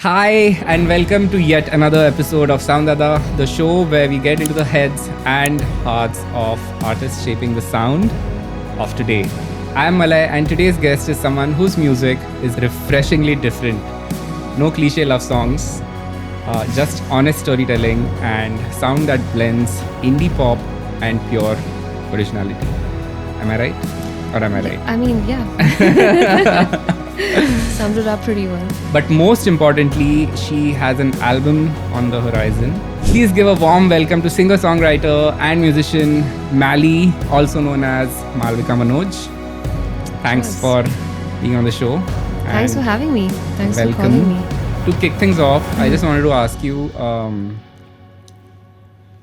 Hi, and welcome to yet another episode of Dada, the show where we get into the heads and hearts of artists shaping the sound of today. I am Malay, and today's guest is someone whose music is refreshingly different. No cliche love songs, just honest storytelling and sound that blends indie pop and pure originality. Am I right? Or am I right? I mean, yeah. Summed it up pretty well. But most importantly, she has an album on the horizon. Please give a warm welcome to singer-songwriter and musician Malay, also known as Malvika Manoj. Thanks for being on the show. Thanks for having me. Thanks welcome. For calling me. To kick things off, I just wanted to ask you,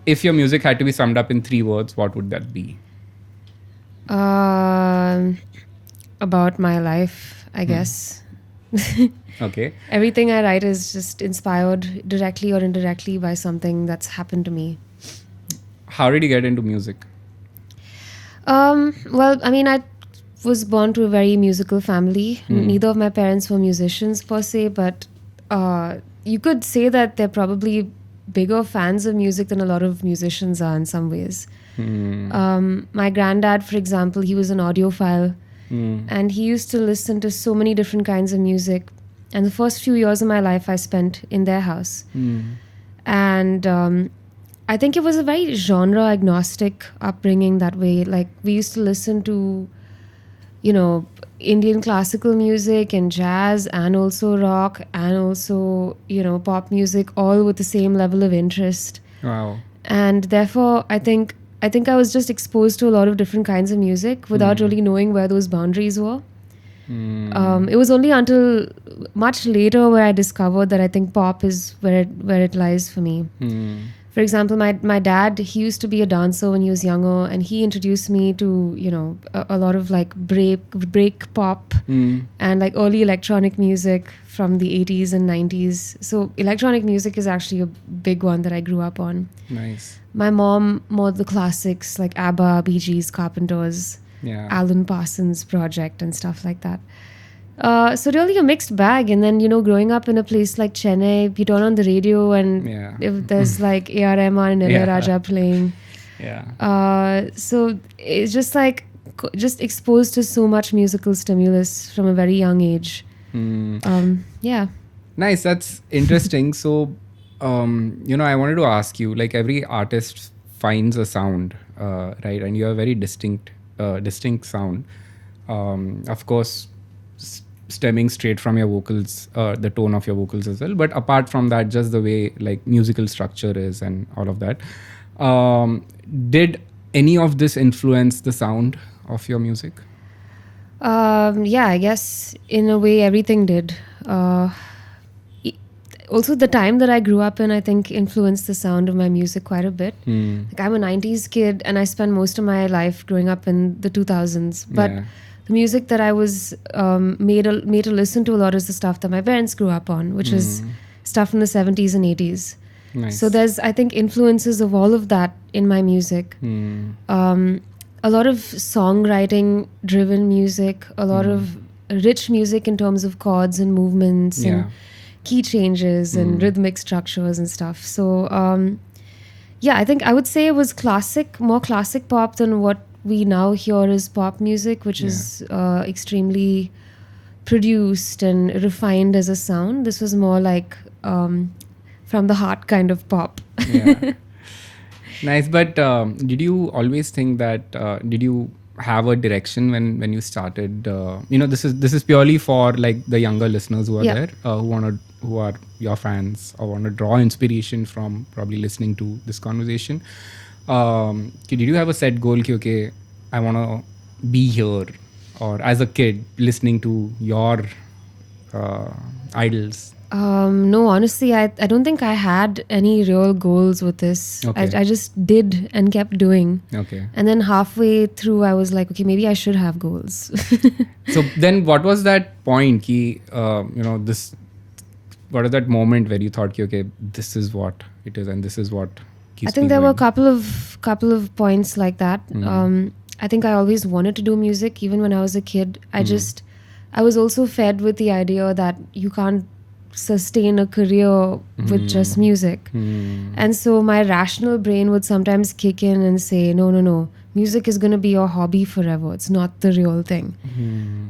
if your music had to be summed up in 3 words, what would that be? About my life, I guess. Okay. Everything I write is just inspired directly or indirectly by something that's happened to me. How did you get into music? Well, I mean, I was born to a very musical family. Neither of my parents were musicians per se, but you could say that they're probably bigger fans of music than a lot of musicians are in some ways. My granddad, for example, he was an audiophile. And he used to listen to so many different kinds of music. And the first few years of my life I spent in their house. And I think it was a very genre agnostic upbringing that way. Like, we used to listen to, Indian classical music and jazz and also rock and also, pop music, all with the same level of interest. Wow. And therefore, I think I was just exposed to a lot of different kinds of music without really knowing where those boundaries were. It was only until much later where I discovered that I think pop is where it lies for me. For example, my dad, he used to be a dancer when he was younger, and he introduced me to a lot of like break pop and like early electronic music from the 80s and 90s. So electronic music is actually a big one that I grew up on. Nice. My mom more the classics like ABBA, Bee Gees, Carpenters, Alan Parsons Project and stuff like that. So really a mixed bag. And then, growing up in a place like Chennai, you turn on the radio and if there's like A.R. Rahman and Ilayaraja playing. So it's just like just exposed to so much musical stimulus from a very young age. Nice. That's interesting. So, I wanted to ask you, like every artist finds a sound, right? And you have a very distinct sound. Of course, stemming straight from your vocals, the tone of your vocals as well. But apart from that, just the way like musical structure is and all of that. Did any of this influence the sound of your music? I guess in a way everything did. Also, the time that I grew up in, I think, influenced the sound of my music quite a bit. Like, I'm a 90s kid, and I spent most of my life growing up in the 2000s. But the music that I was made to listen to a lot is the stuff that my parents grew up on, which is stuff from the 70s and 80s. Nice. So there's, I think, influences of all of that in my music. A lot of songwriting-driven music, a lot of rich music in terms of chords and movements and key changes and rhythmic structures and stuff. So, I think I would say it was more classic pop than what we now hear as pop music, which is extremely produced and refined as a sound. This was more like from the heart kind of pop. Nice. But did you always think that, did you have a direction when you started? This is purely for like the younger listeners who are there, who are your fans or want to draw inspiration from probably listening to this conversation. Did you have a set goal? Okay, I want to be here, or as a kid listening to your idols? No, honestly, I don't think I had any real goals with this. Okay. I just did and kept doing. Okay. And then halfway through, I was like, okay, maybe I should have goals. So then what was that point? What is that moment where you thought, okay, this is what it is and this is what keeps I think me there going? were a couple of points like that. I think I always wanted to do music, even when I was a kid. I was also fed with the idea that you can't sustain a career with just music. And so my rational brain would sometimes kick in and say, no, music is going to be your hobby forever. It's not the real thing.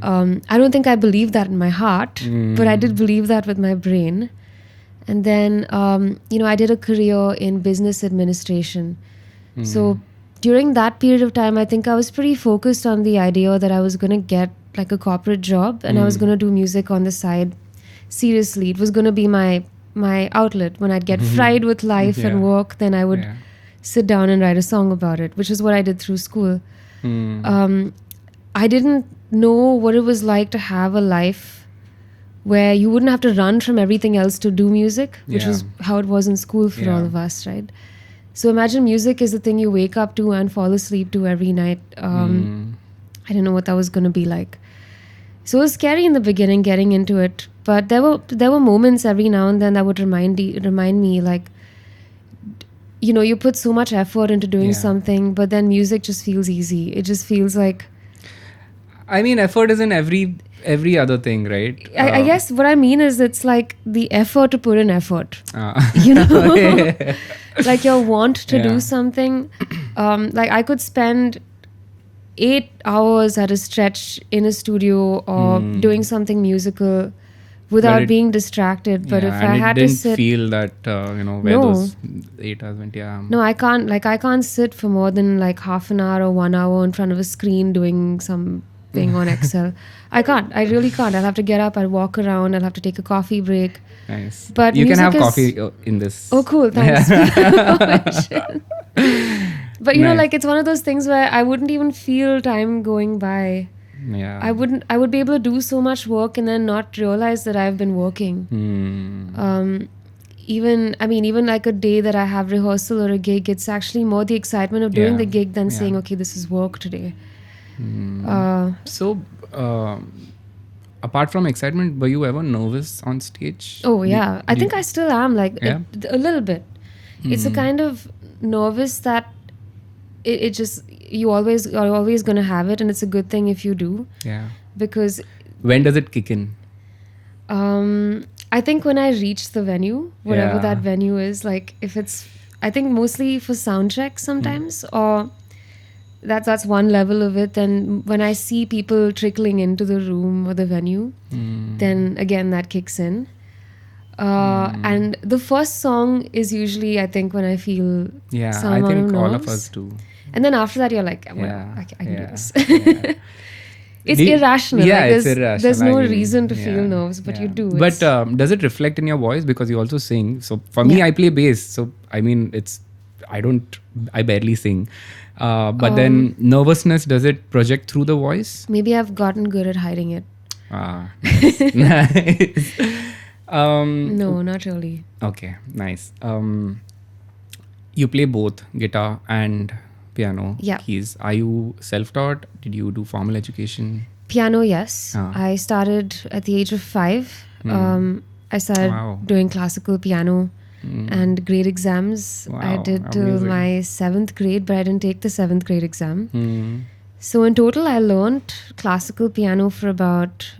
I don't think I believed that in my heart, but I did believe that with my brain. And then, I did a career in business administration. So during that period of time, I think I was pretty focused on the idea that I was going to get like a corporate job and I was going to do music on the side. Seriously, it was going to be my outlet. When I'd get fried with life and work, then I would sit down and write a song about it, which is what I did through school. I didn't know what it was like to have a life where you wouldn't have to run from everything else to do music, which is how it was in school for all of us, right? So imagine music is the thing you wake up to and fall asleep to every night. I didn't know what that was going to be like. So it was scary in the beginning getting into it, but there were moments every now and then that would remind me, like, you put so much effort into doing something, but then music just feels easy. It just feels like, I mean, effort is in every other thing, right? I guess what I mean is it's like the effort to put in effort. Like your want to do something. Like I could spend 8 hours at a stretch in a studio or doing something musical without being distracted. But if I had to sit, feel that where those 8 hours went. No, I can't. Like I can't sit for more than like half an hour or 1 hour in front of a screen doing something on Excel. I can't. I really can't. I'll have to get up. I'll walk around. I'll have to take a coffee break. Nice. But you can have coffee in this. Oh, cool. Thanks. But like it's one of those things where I wouldn't even feel time going by. Yeah. I would be able to do so much work and then not realize that I've been working. Even like a day that I have rehearsal or a gig, it's actually more the excitement of doing the gig than saying, okay, this is work today. So, apart from excitement, were you ever nervous on stage? Oh, yeah. I think I still am, like, a little bit. It's a kind of nervous that it just, you're always going to have it, and it's a good thing if you do. Yeah. Because... When does it kick in? I think when I reach the venue, whatever that venue is, like, if it's... I think mostly for sound check sometimes, or... That's one level of it. Then when I see people trickling into the room or the venue, then again that kicks in. And the first song is usually, I think, when I feel some amount of nerves. I think all of us do. And then after that, you're like, well, I can do this. It's irrational. Yeah, like it's irrational. There's no reason to feel nerves, but you do. But does it reflect in your voice? Because you also sing. So for me, I play bass. So I mean, I barely sing. But then nervousness, does it project through the voice? Maybe I've gotten good at hiding it. Nice. Nice. No, not really. Okay, nice. You play both guitar and piano keys. Are you self-taught? Did you do formal education? Piano, yes. I started at the age of 5. I started doing classical piano. And grade exams. I did till my 7th grade, but I didn't take the 7th grade exam. So in total, I learned classical piano for about,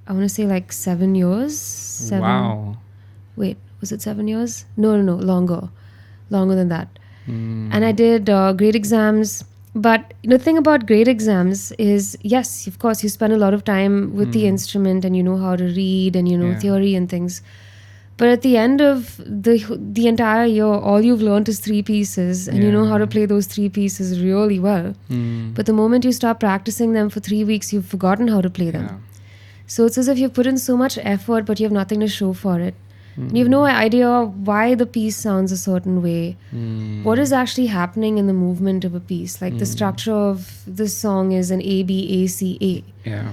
I want to say like 7 years. Wow. Wait, was it 7 years? No, longer than that. And I did grade exams. But the thing about grade exams is, yes, of course, you spend a lot of time with the instrument and you know how to read and you know theory and things. But at the end of the entire year, all you've learned is 3 pieces and you know how to play those 3 pieces really well. But the moment you stop practicing them for 3 weeks, you've forgotten how to play them. So it's as if you've put in so much effort, but you have nothing to show for it. And you have no idea why the piece sounds a certain way. What is actually happening in the movement of a piece? Like the structure of this song is an A, B, A, C, A. Yeah.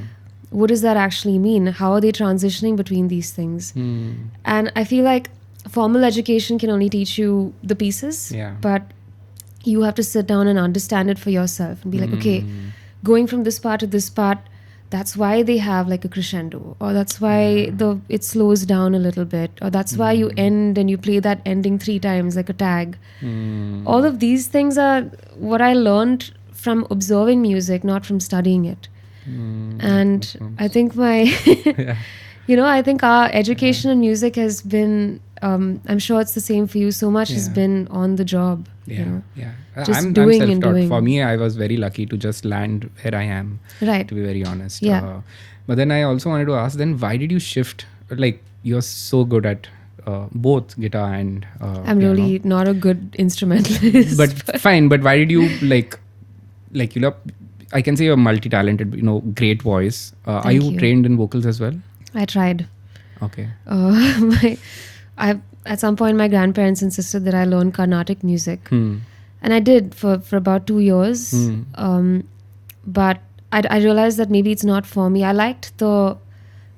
What does that actually mean? How are they transitioning between these things? And I feel like formal education can only teach you the pieces, but you have to sit down and understand it for yourself and be like, okay, going from this part to this part, that's why they have like a crescendo, or that's why it slows down a little bit, or that's why you end and you play that ending 3 times like a tag. All of these things are what I learned from observing music, not from studying it. And I think my I think our education in music has been, I'm sure it's the same for you, so much has been on the job. Yeah. Just I'm doing and self-taught. doing. For me, I was very lucky to just land where I am, Right. to be very honest. Yeah. But then I also wanted to ask, then why did you shift? Like, you're so good at both guitar and I'm piano. really not a good instrumentalist. But fine, but why did you like I can say you're multi-talented, great voice. Are Thank you you. trained in vocals as well? I tried. Okay. At some point, my grandparents insisted that I learn Carnatic music. Hmm. And I did for about 2 years. But I realized that maybe it's not for me. I liked the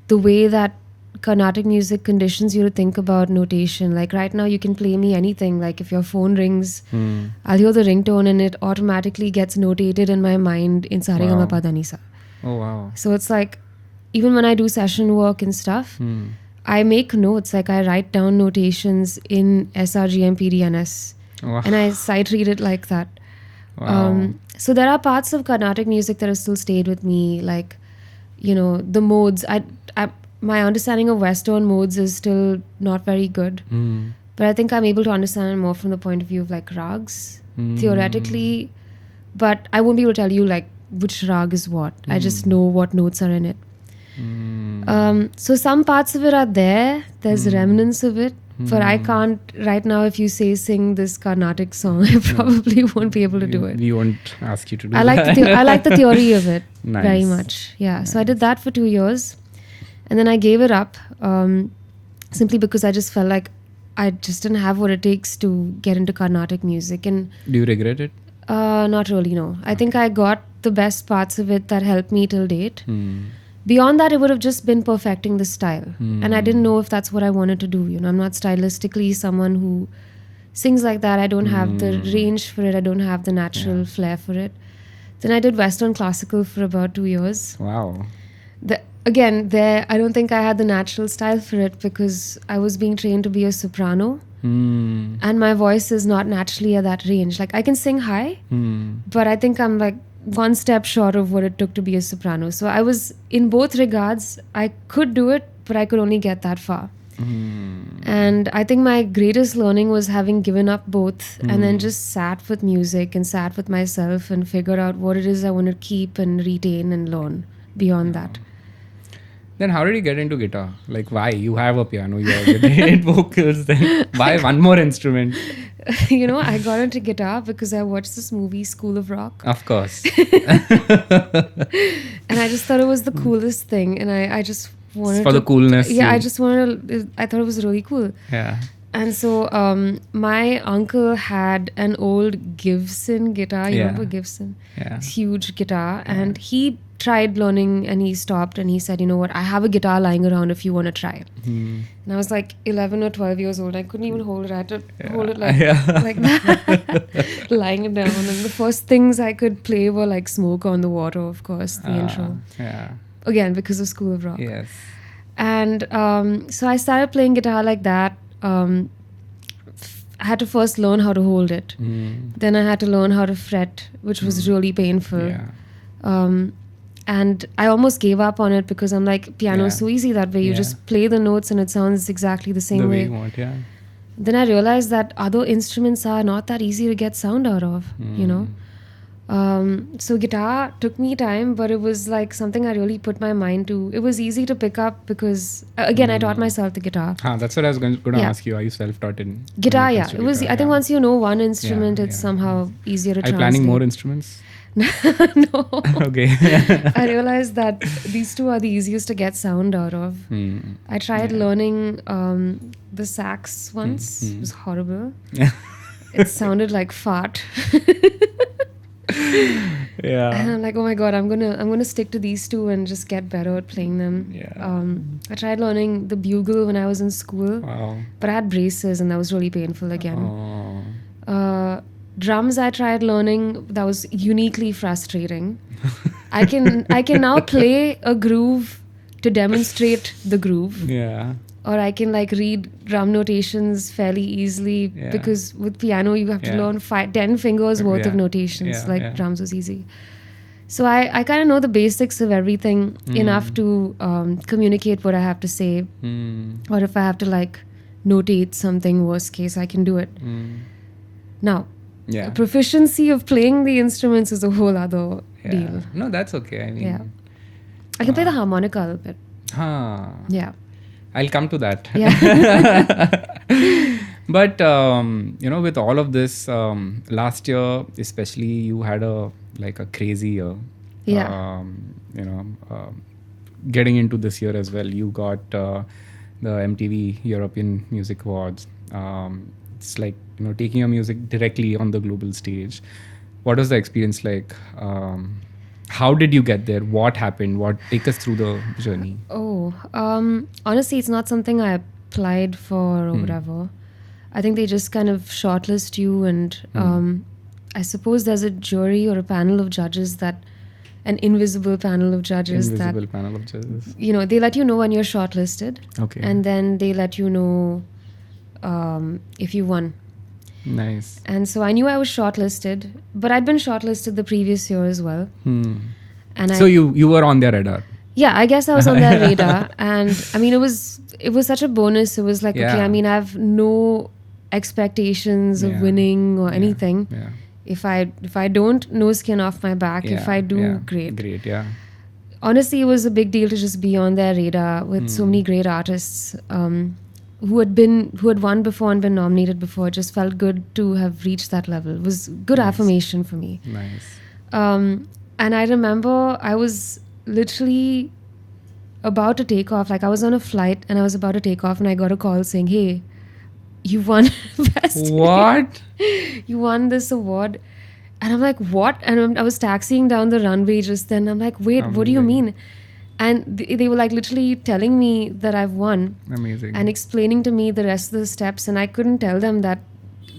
way that Carnatic music conditions you to think about notation. Like right now, you can play me anything. Like if your phone rings, I'll hear the ringtone and it automatically gets notated in my mind in Sa Re Ga Ma Pa Dha Ni Sa. Oh, wow. So it's like, even when I do session work and stuff, I make notes. Like I write down notations in SRGM Wow. and I sight read it like that. Wow. So there are parts of Carnatic music that have still stayed with me, like, the modes. My understanding of Western modes is still not very good. But I think I'm able to understand it more from the point of view of like rags, theoretically. But I won't be able to tell you like which rag is what. I just know what notes are in it. So some parts of it are there. There's remnants of it. But I can't, right now, if you say sing this Carnatic song, I probably won't be able to do it. We won't ask you to do I like that. I like the theory of it very Nice. much. Yeah. So I did that for 2 years. And then I gave it up simply because I just felt like I just didn't have what it takes to get into Carnatic music. And Do you regret it? not really, no. I think I got the best parts of it that helped me till date. Beyond that, it would have just been perfecting the style. And I didn't know if that's what I wanted to do. I'm not stylistically someone who sings like that. I don't have the range for it. I don't have the natural flair for it. Then I did Western classical for about 2 years. Wow. I don't think I had the natural style for it because I was being trained to be a soprano. And my voice is not naturally at that range. Like I can sing high, but I think I'm like one step short of what it took to be a soprano. So I was, in both regards, I could do it, but I could only get that far. And I think my greatest learning was having given up both and then just sat with music and sat with myself and figured out what it is I want to keep and retain and learn beyond that. Then how did you get into guitar? Like why? You have a piano, you have great vocals, then why one more instrument? I got into guitar because I watched this movie, School of Rock. Of course. And I just thought it was the coolest thing. And I just wanted For the coolness. Yeah, I thought it was really cool. Yeah. And so my uncle had an old Gibson guitar. You remember Gibson? Yeah. It's huge guitar. And he tried learning and he stopped and he said, you know what, I have a guitar lying around if you want to try. And I was like 11 or 12 years old. I couldn't even hold it. I had to hold it like that, lying it down. And the first things I could play were like Smoke on the Water, of course, the intro. Yeah. Again, because of School of Rock. Yes. And so I started playing guitar like that. I had to first learn how to hold it. Then I had to learn how to fret, which was really painful. Yeah. And I almost gave up on it because I'm like, piano is so easy that way. You Yeah. just play the notes and it sounds exactly the same The way way. you want, yeah. Then I realized that other instruments are not that easy to get sound out of, So guitar took me time, but it was like something I really put my mind to. It was easy to pick up because, again, I taught myself the guitar. That's what I was going to Yeah. ask you. Are you self-taught in Guitar, when it yeah. comes to It was. guitar? I think once you know one instrument, Yeah, it's yeah. somehow easier to Are you translate. planning more instruments? No. Okay. I realized that these two are the easiest to get sound out of. I tried learning the sax once. It was horrible. It sounded like fart. Yeah. And I'm like, oh my god, I'm gonna stick to these two and just get better at playing them. Yeah. I tried learning the bugle when I was in school, Wow. but I had braces and that was really painful again. Oh. Drums I tried learning, that was uniquely frustrating. I can now play a groove to demonstrate the groove, Yeah. or I can like read drum notations fairly easily Yeah. because with piano you have to Yeah. learn 10 fingers worth of Yeah. notations. Yeah, Like yeah. drums was easy. So I kind of know the basics of everything enough to communicate what I have to say, or if I have to like notate something, worst case, I can do it. Now, Yeah. proficiency of playing the instruments is a whole other deal. No, that's okay. I mean, Yeah. I can play the harmonica a little bit. huh. Yeah. I'll come to that. Yeah. But with all of this, last year especially, you had a crazy year. Yeah. Getting into this year as well, you got the MTV European Music Awards. It's like taking your music directly on the global stage. What was the experience like? How did you get there? What happened? Take us through the journey. Oh, honestly, it's not something I applied for or whatever. I think they just kind of shortlist you, and I suppose there's a jury or a panel of judges an invisible panel of judges panel of judges. They let you know when you're shortlisted. Okay. And then they let you know if you won. Nice. And so I knew I was shortlisted, but I'd been shortlisted the previous year as well. And so you were on their radar. Yeah, I guess I was on their radar. And I mean, it was such a bonus. It was like, okay, I mean, I have no expectations of winning or anything. Yeah. If I don't, no skin off my back. If I do, great. Great, yeah. Honestly, it was a big deal to just be on their radar with so many great artists who had won before and been nominated before. It just felt good to have reached that level. It was good affirmation for me. Nice. And I remember I was literally about to take off. Like, I was on a flight and I was about to take off, and I got a call saying, hey, you won Best. What? You won this award. And I'm like, what? And I was taxiing down the runway just then. I'm like, wait, what do you mean? And they were like literally telling me that I've won. Amazing. And explaining to me the rest of the steps. And I couldn't tell them that,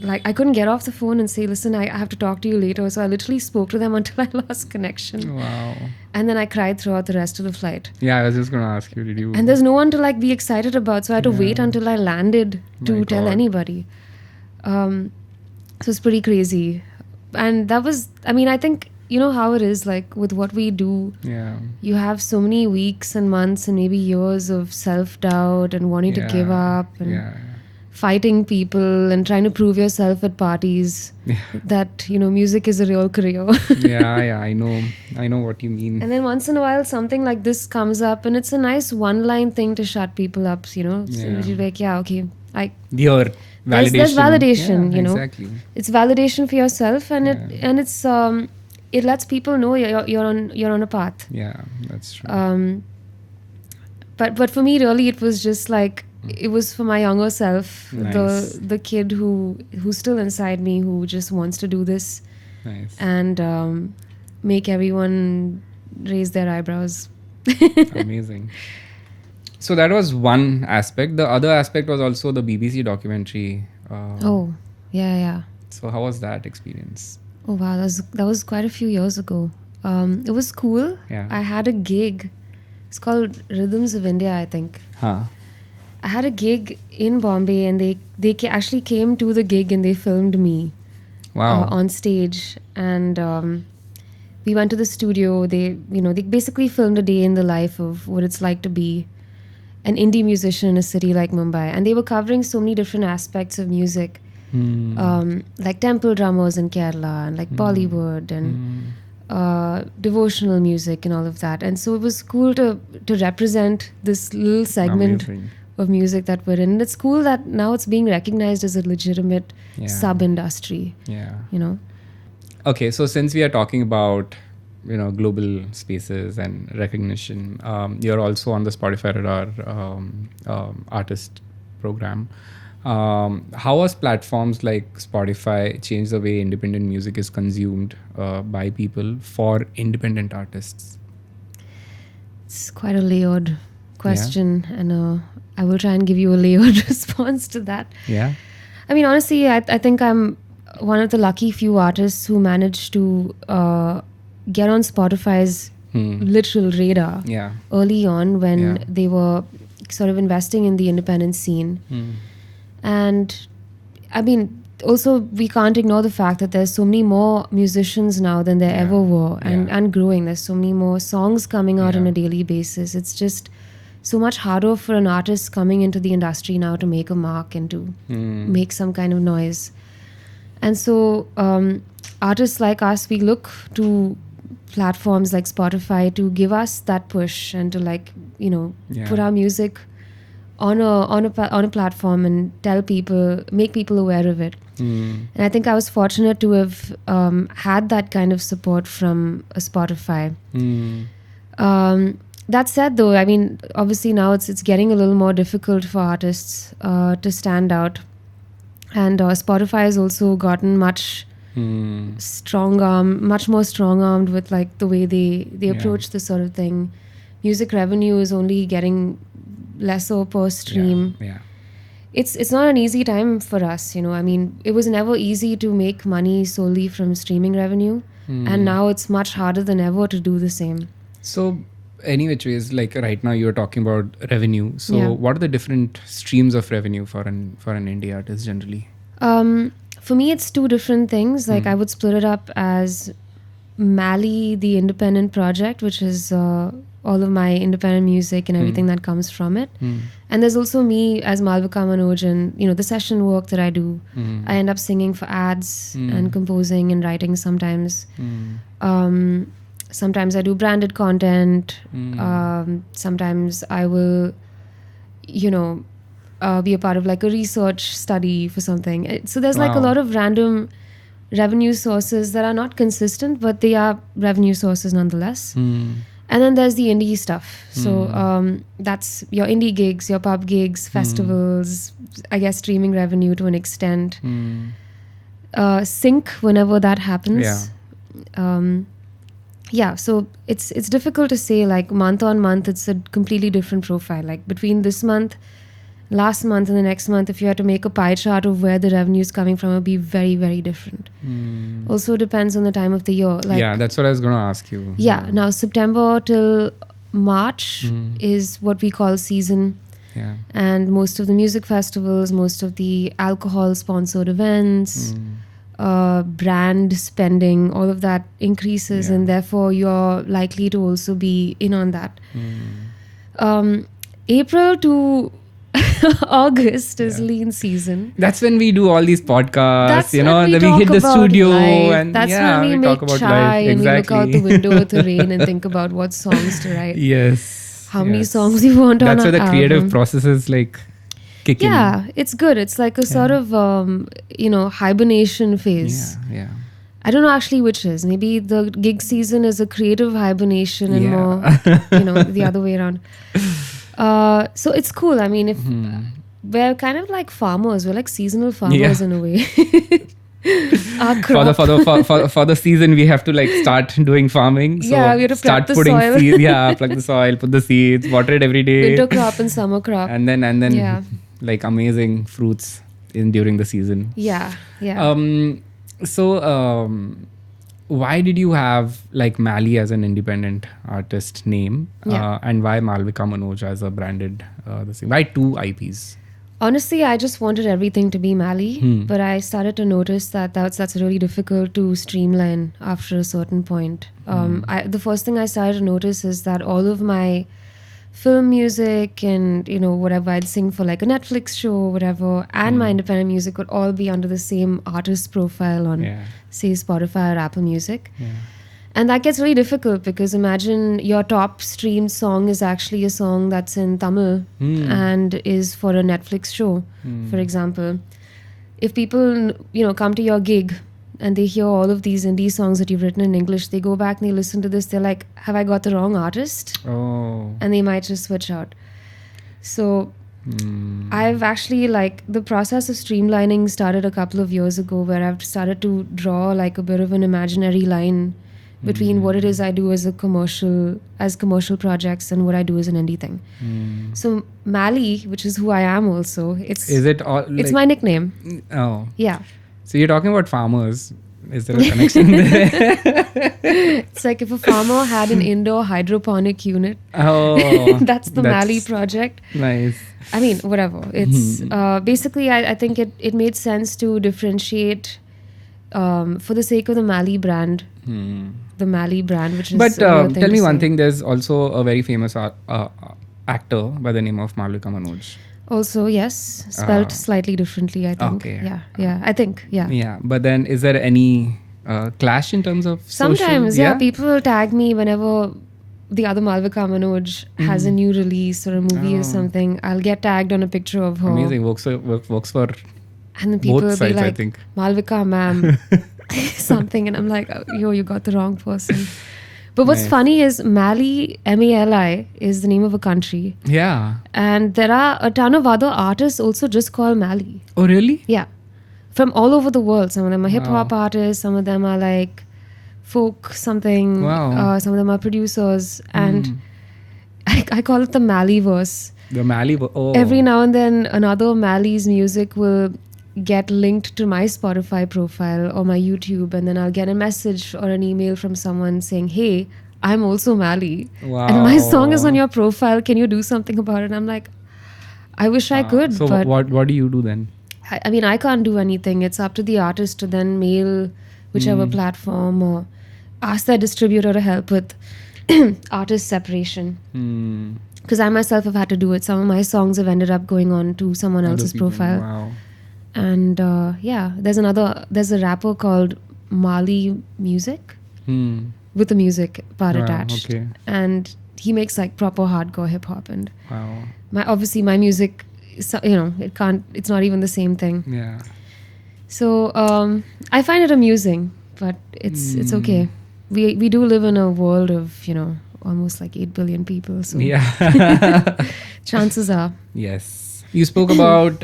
like, I couldn't get off the phone and say, listen, I have to talk to you later. So I literally spoke to them until I lost connection. Wow. And then I cried throughout the rest of the flight. Yeah, I was just going to ask you, did you... And there's no one to like be excited about. So I had to wait until I landed to tell anybody. So it's pretty crazy. And that was, I mean, I think, you know how it is, like with what we do. Yeah. You have so many weeks and months and maybe years of self-doubt and wanting to give up and fighting people and trying to prove yourself at parties that, you know, music is a real career. yeah, I know what you mean. And then once in a while something like this comes up and it's a nice one-line thing to shut people up, you know. So you're like, yeah, okay, your validation. There's validation, you know. Exactly. It's validation for yourself, and it's it lets people know you're on a path. Yeah, that's true. But for me, really, it was just like it was for my younger self, Nice. the kid who's still inside me, who just wants to do this and make everyone raise their eyebrows. Amazing. So that was one aspect. The other aspect was also the BBC documentary. Oh, yeah. So how was that experience? Oh wow, that was quite a few years ago. It was cool. Yeah. I had a gig. It's called Rhythms of India, I think. Huh. I had a gig in Bombay, and they actually came to the gig and they filmed me. Wow. On stage, and we went to the studio. They basically filmed a day in the life of what it's like to be an indie musician in a city like Mumbai, and they were covering so many different aspects of music, like temple drummers in Kerala, and like Bollywood and devotional music and all of that. And so it was cool to represent this little segment of music that we're in. And it's cool that now it's being recognized as a legitimate sub-industry. Yeah. You know. Okay, so since we are talking about global spaces and recognition, you're also on the Spotify Radar artist program. How has platforms like Spotify changed the way independent music is consumed by people for independent artists? It's quite a layered question, and I will try and give you a layered response to that. Yeah. I mean, honestly, I think I'm one of the lucky few artists who managed to get on Spotify's literal radar early on when they were sort of investing in the independent scene. And I mean, also we can't ignore the fact that there's so many more musicians now than there ever were, and growing. There's so many more songs coming out on a daily basis. It's just so much harder for an artist coming into the industry now to make a mark and to make some kind of noise. And so artists like us, we look to platforms like Spotify to give us that push and to like, put our music on a platform and tell people, make people aware of it. And I think I was fortunate to have had that kind of support from Spotify. That said, though, I mean, obviously now it's getting a little more difficult for artists to stand out, and Spotify has also gotten much more strong-armed with like the way they approach this sort of thing. Music revenue is only getting lesser per stream. It's not an easy time for us, I mean, it was never easy to make money solely from streaming revenue, and now it's much harder than ever to do the same. So any which ways, like right now you're talking about revenue, so what are the different streams of revenue for an indie artist generally? For me, it's two different things. Like I would split it up as Malay, the independent project, which is all of my independent music and everything that comes from it. And there's also me as Malvika Manoj and, the session work that I do. I end up singing for ads and composing and writing sometimes. Sometimes I do branded content. Sometimes I will, be a part of like a research study for something. So there's like a lot of random revenue sources that are not consistent, but they are revenue sources nonetheless. And then there's the indie stuff. So that's your indie gigs, your pub gigs, festivals, I guess streaming revenue to an extent. Sync whenever that happens. So it's difficult to say like month on month, it's a completely different profile. Like between this month, last month and the next month, if you had to make a pie chart of where the revenue is coming from, it would be very, very different. Also depends on the time of the year. Like, that's what I was going to ask you. Now September till March is what we call season. And most of the music festivals, most of the alcohol sponsored events, brand spending, all of that increases, and therefore you're likely to also be in on that. April to August is lean season. That's when we do all these podcasts, then we hit the studio life. And that's when we make talk about chai life. And we look out the window at the rain and think about what songs to write. How many songs we want on our album. That's where the creative processes like kick in. It's good. It's like a sort of hibernation phase. I don't know actually which is. Maybe the gig season is a creative hibernation and more, the other way around. So it's cool. I mean, if we're kind of like farmers, we're like seasonal farmers in a way. Our crop. For the season, we have to like start doing farming. So we have to start plug putting the soil. seeds. Plug the soil, put the seeds, water it every day. Winter crop and summer crop. And then like amazing fruits during the season. So why did you have like Malay as an independent artist name, and why Malvika Manoj as a branded why two IPs? Honestly, I just wanted everything to be Malay, but I started to notice that that's really difficult to streamline after a certain point. The first thing I started to notice is that all of my film music and whatever I'd sing for like a Netflix show or whatever, and my independent music would all be under the same artist profile on say Spotify or Apple Music. And that gets really difficult because imagine your top streamed song is actually a song that's in Tamil and is for a Netflix show, for example. If people come to your gig and they hear all of these indie songs that you've written in English, they go back and they listen to this, they're like, have I got the wrong artist? And they might just switch out. So I've actually like the process of streamlining started a couple of years ago, where I've started to draw like a bit of an imaginary line between what it is I do as commercial projects and what I do as an indie thing. So Malay, which is who I am also, it's my nickname. So you're talking about farmers. Is there a connection there? It's like if a farmer had an indoor hydroponic unit. Oh, That's the Malay project. Nice. I mean, whatever. It's basically, I think it made sense to differentiate for the sake of the Malay brand. The Malay brand, which is. But a weird thing tell to me one say. thing. There's also a very famous actor by the name of Malay Manoj. Also, yes, spelled slightly differently, I think. Okay. Yeah, I think, yeah. Yeah, but then is there any clash in terms of Sometimes, social? yeah, people will tag me whenever the other Malvika Manoj has a new release or a movie or something. I'll get tagged on a picture of her. Amazing. Works for And then people both will sides, be I like, think. Malvika, ma'am, something. And I'm like, yo, you got the wrong person. But what's Nice. funny is Mali, Mali, is the name of a country. Yeah. And there are a ton of other artists also just called Mali. Oh, really? Yeah. From all over the world. Some of them are hip hop artists, some of them are like folk something, Wow. some of them are producers. And I call it the Mali verse. The Malay. Oh. Every now and then, another Mali's music will get linked to my Spotify profile or my YouTube, and then I'll get a message or an email from someone saying, "Hey, I'm also Mali, Wow. and my song is on your profile. Can you do something about it?" And I'm like, I wish I could, So but what do you do then? I mean, I can't do anything. It's up to the artist to then mail whichever platform or ask their distributor to help with artist separation. Because I myself have had to do it. Some of my songs have ended up going on to someone Other else's people. profile. Wow. And yeah, there's a rapper called Malay Music with a music part Wow, attached. okay. And he makes like proper hardcore hip hop. And Wow. my music, it's not even the same thing. Yeah. So I find it amusing, but it's okay. We do live in a world of, almost like 8 billion people. So Yeah. chances are. Yes. You spoke about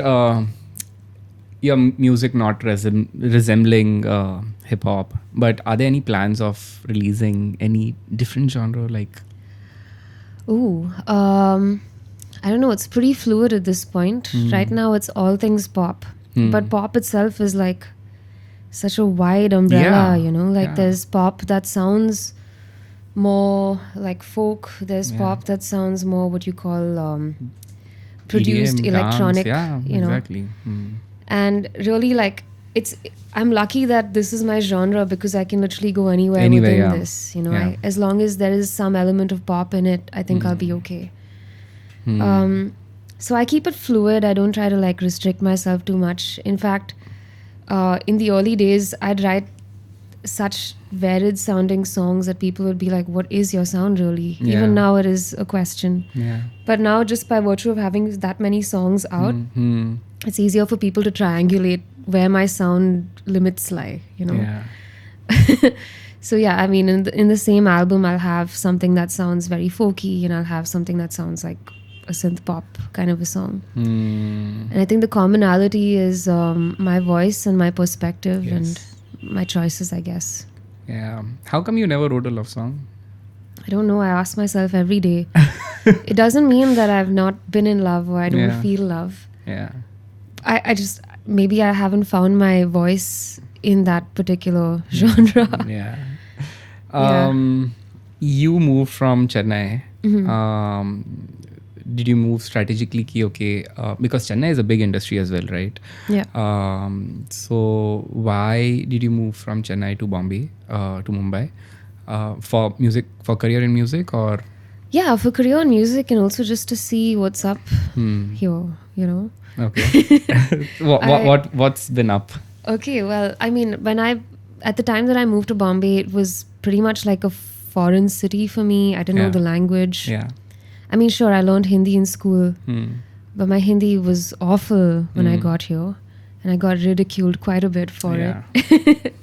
your music not resembling hip hop, but are there any plans of releasing any different genre? Like, Ooh, I don't know. It's pretty fluid at this point. Right now, it's all things pop. But pop itself is like such a wide umbrella, Yeah. there's pop that sounds more like folk. There's Yeah. pop that sounds more what you call produced EDM, electronic, dance, yeah, exactly. And really, like, I'm lucky that this is my genre because I can literally go anywhere Anywhere, within yeah. this. Yeah. As long as there is some element of pop in it, I think I'll be okay. So I keep it fluid. I don't try to like restrict myself too much. In fact, in the early days, I'd write such varied sounding songs that people would be like, what is your sound really? Yeah. Even now it is a question. Yeah. But now, just by virtue of having that many songs out, it's easier for people to triangulate where my sound limits lie, Yeah. So yeah, I mean, in the same album, I'll have something that sounds very folky, and I'll have something that sounds like a synth pop kind of a song. And I think the commonality is my voice and my perspective and my choices, I guess. Yeah. How come you never wrote a love song? I don't know. I ask myself every day. It doesn't mean that I've not been in love or I don't Yeah. feel love. Yeah. I just, maybe I haven't found my voice in that particular genre. Yeah. Yeah. You moved from Chennai. Mm-hmm. Did you move strategically? Because Chennai is a big industry as well, right? Yeah. So why did you move from Chennai to Bombay, to Mumbai, for music, for career in music, or? Yeah, for career in music and also just to see what's up here, Okay. What's been up? Okay, well, I mean, at the time that I moved to Bombay, it was pretty much like a foreign city for me. I didn't know the language. Yeah. I mean, sure, I learned Hindi in school, but my Hindi was awful when I got here, and I got ridiculed quite a bit for it.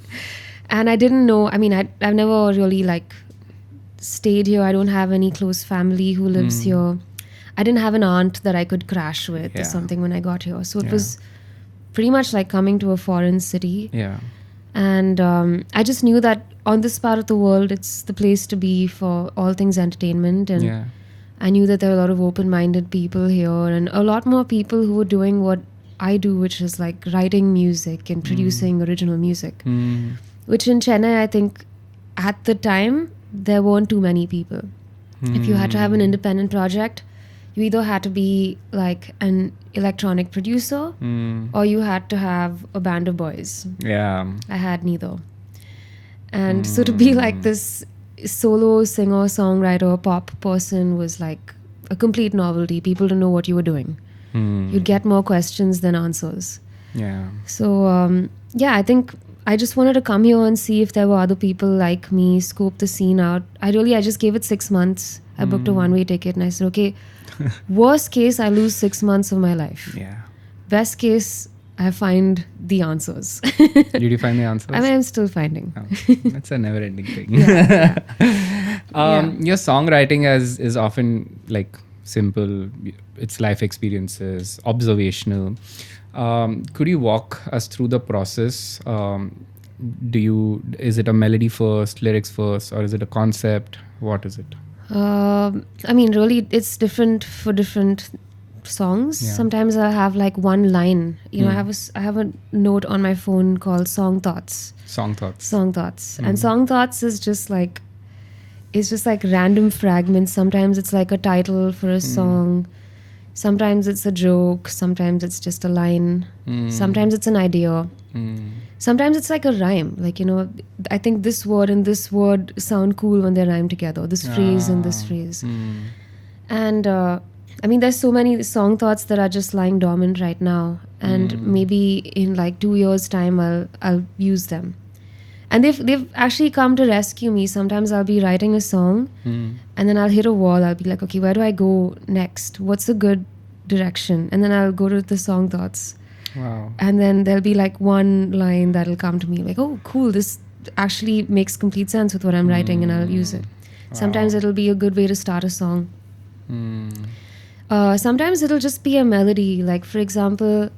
And I didn't know, I mean, I've never really like stayed here. I don't have any close family who lives here. I didn't have an aunt that I could crash with or something when I got here. So it was pretty much like coming to a foreign city. Yeah. And I just knew that on this part of the world, it's the place to be for all things entertainment. And I knew that there were a lot of open-minded people here and a lot more people who were doing what I do, which is like writing music and producing original music. which in Chennai, I think at the time, there weren't too many people. If you had to have an independent project, you either had to be like an electronic producer or you had to have a band of boys. Yeah. I had neither. And so to be like this solo singer, songwriter, pop person was like a complete novelty. People didn't know what you were doing. You'd get more questions than answers. Yeah. So, I think I just wanted to come here and see if there were other people like me, scope the scene out. I just gave it 6 months. I booked a one-way ticket and I said, okay, worst case, I lose 6 months of my life. Yeah. Best case, I find the answers. Did you find the answers? I mean, I'm still finding. Oh, that's a never-ending thing. Yeah. Your songwriting is often like simple. It's life experiences, observational. Could you walk us through the process? Is it a melody first, lyrics first, or is it a concept? What is it? I mean, really, it's different for different songs. Yeah. Sometimes I'll have like one line. I have a note on my phone called Song Thoughts. Song thoughts. And Song Thoughts is just like, it's just like random fragments. Sometimes it's like a title for a song. Sometimes it's a joke. Sometimes it's just a line. Sometimes it's an idea. Sometimes it's like a rhyme. Like, I think this word and this word sound cool when they rhyme together. This phrase and this phrase. And I mean, there's so many song thoughts that are just lying dormant right now. And maybe in like 2 years' time, I'll use them. And they've actually come to rescue me. Sometimes I'll be writing a song and then I'll hit a wall. I'll be like, okay, where do I go next? What's a good direction? And then I'll go to the song thoughts. Wow. And then there'll be like one line that'll come to me like, oh, cool, this actually makes complete sense with what I'm writing, and I'll use it. Wow. Sometimes it'll be a good way to start a song. Sometimes it'll just be a melody. Like, for example,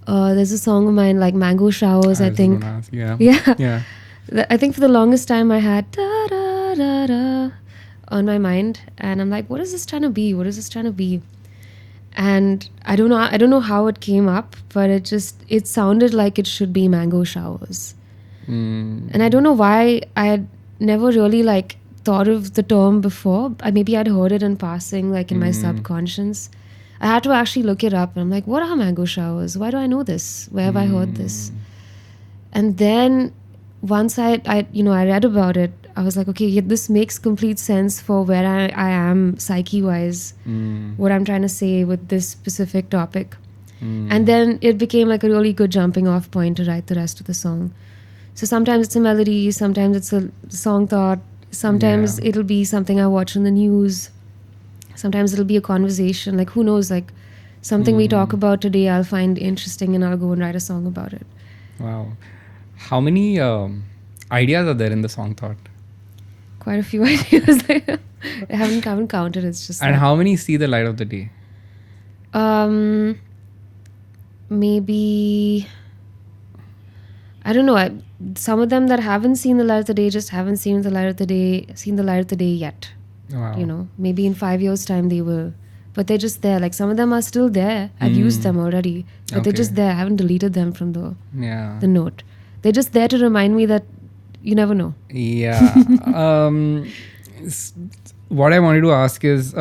there's a song of mine like Mango Showers, I think. Yeah. I think for the longest time I had da da da da on my mind, and I'm like, what is this trying to be? What is this trying to be? And I don't know how it came up, but it sounded like it should be Mango Showers. And I don't know why I had never really like thought of the term before. Maybe I'd heard it in passing, like in my subconscious. I had to actually look it up, and I'm like, what are Mango Showers? Why do I know this? Where have I heard this? And then once I read about it, I was like, okay, this makes complete sense for where I am psyche-wise, what I'm trying to say with this specific topic. And then it became like a really good jumping off point to write the rest of the song. So sometimes it's a melody, sometimes it's a song thought, sometimes it'll be something I watch on the news, sometimes it'll be a conversation, like who knows, like something we talk about today I'll find interesting and I'll go and write a song about it. Wow. How many ideas are there in the song thought? Quite a few ideas. I haven't counted. It's just. And like, how many see the light of the day? Maybe. I don't know. Some of them that haven't seen the light of the day just haven't seen the light of the day yet. Wow. Maybe in 5 years' time they will. But they're just there. Like some of them are still there. I've used them already, but they're just there. I haven't deleted them from the note. They're just there to remind me that you never know. Yeah. What I wanted to ask is,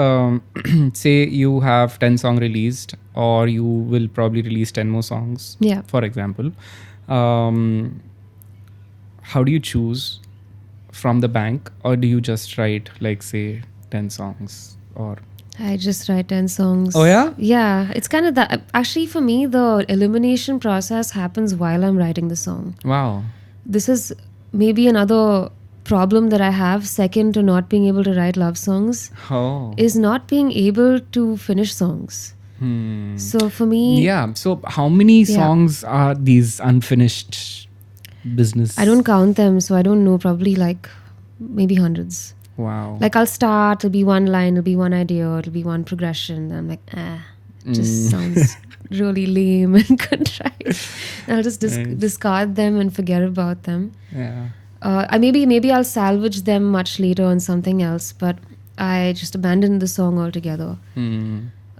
say you have 10 songs released, or you will probably release 10 more songs, for example. How do you choose from the bank, or do you just write like, say, 10 songs? Or I just write 10 songs. Oh, yeah? Yeah. It's kind of that. Actually, for me, the elimination process happens while I'm writing the song. Wow. This is maybe another problem that I have, second to not being able to write love songs, is not being able to finish songs. So for me... Yeah. So how many songs are these unfinished business? I don't count them, so I don't know. Probably like maybe hundreds. Wow. Like I'll start, it'll be one line, it'll be one idea, it'll be one progression. And I'm like, it just sounds really lame and contrived. And I'll just discard them and forget about them. Yeah. Maybe I'll salvage them much later on something else, but I just abandoned the song altogether.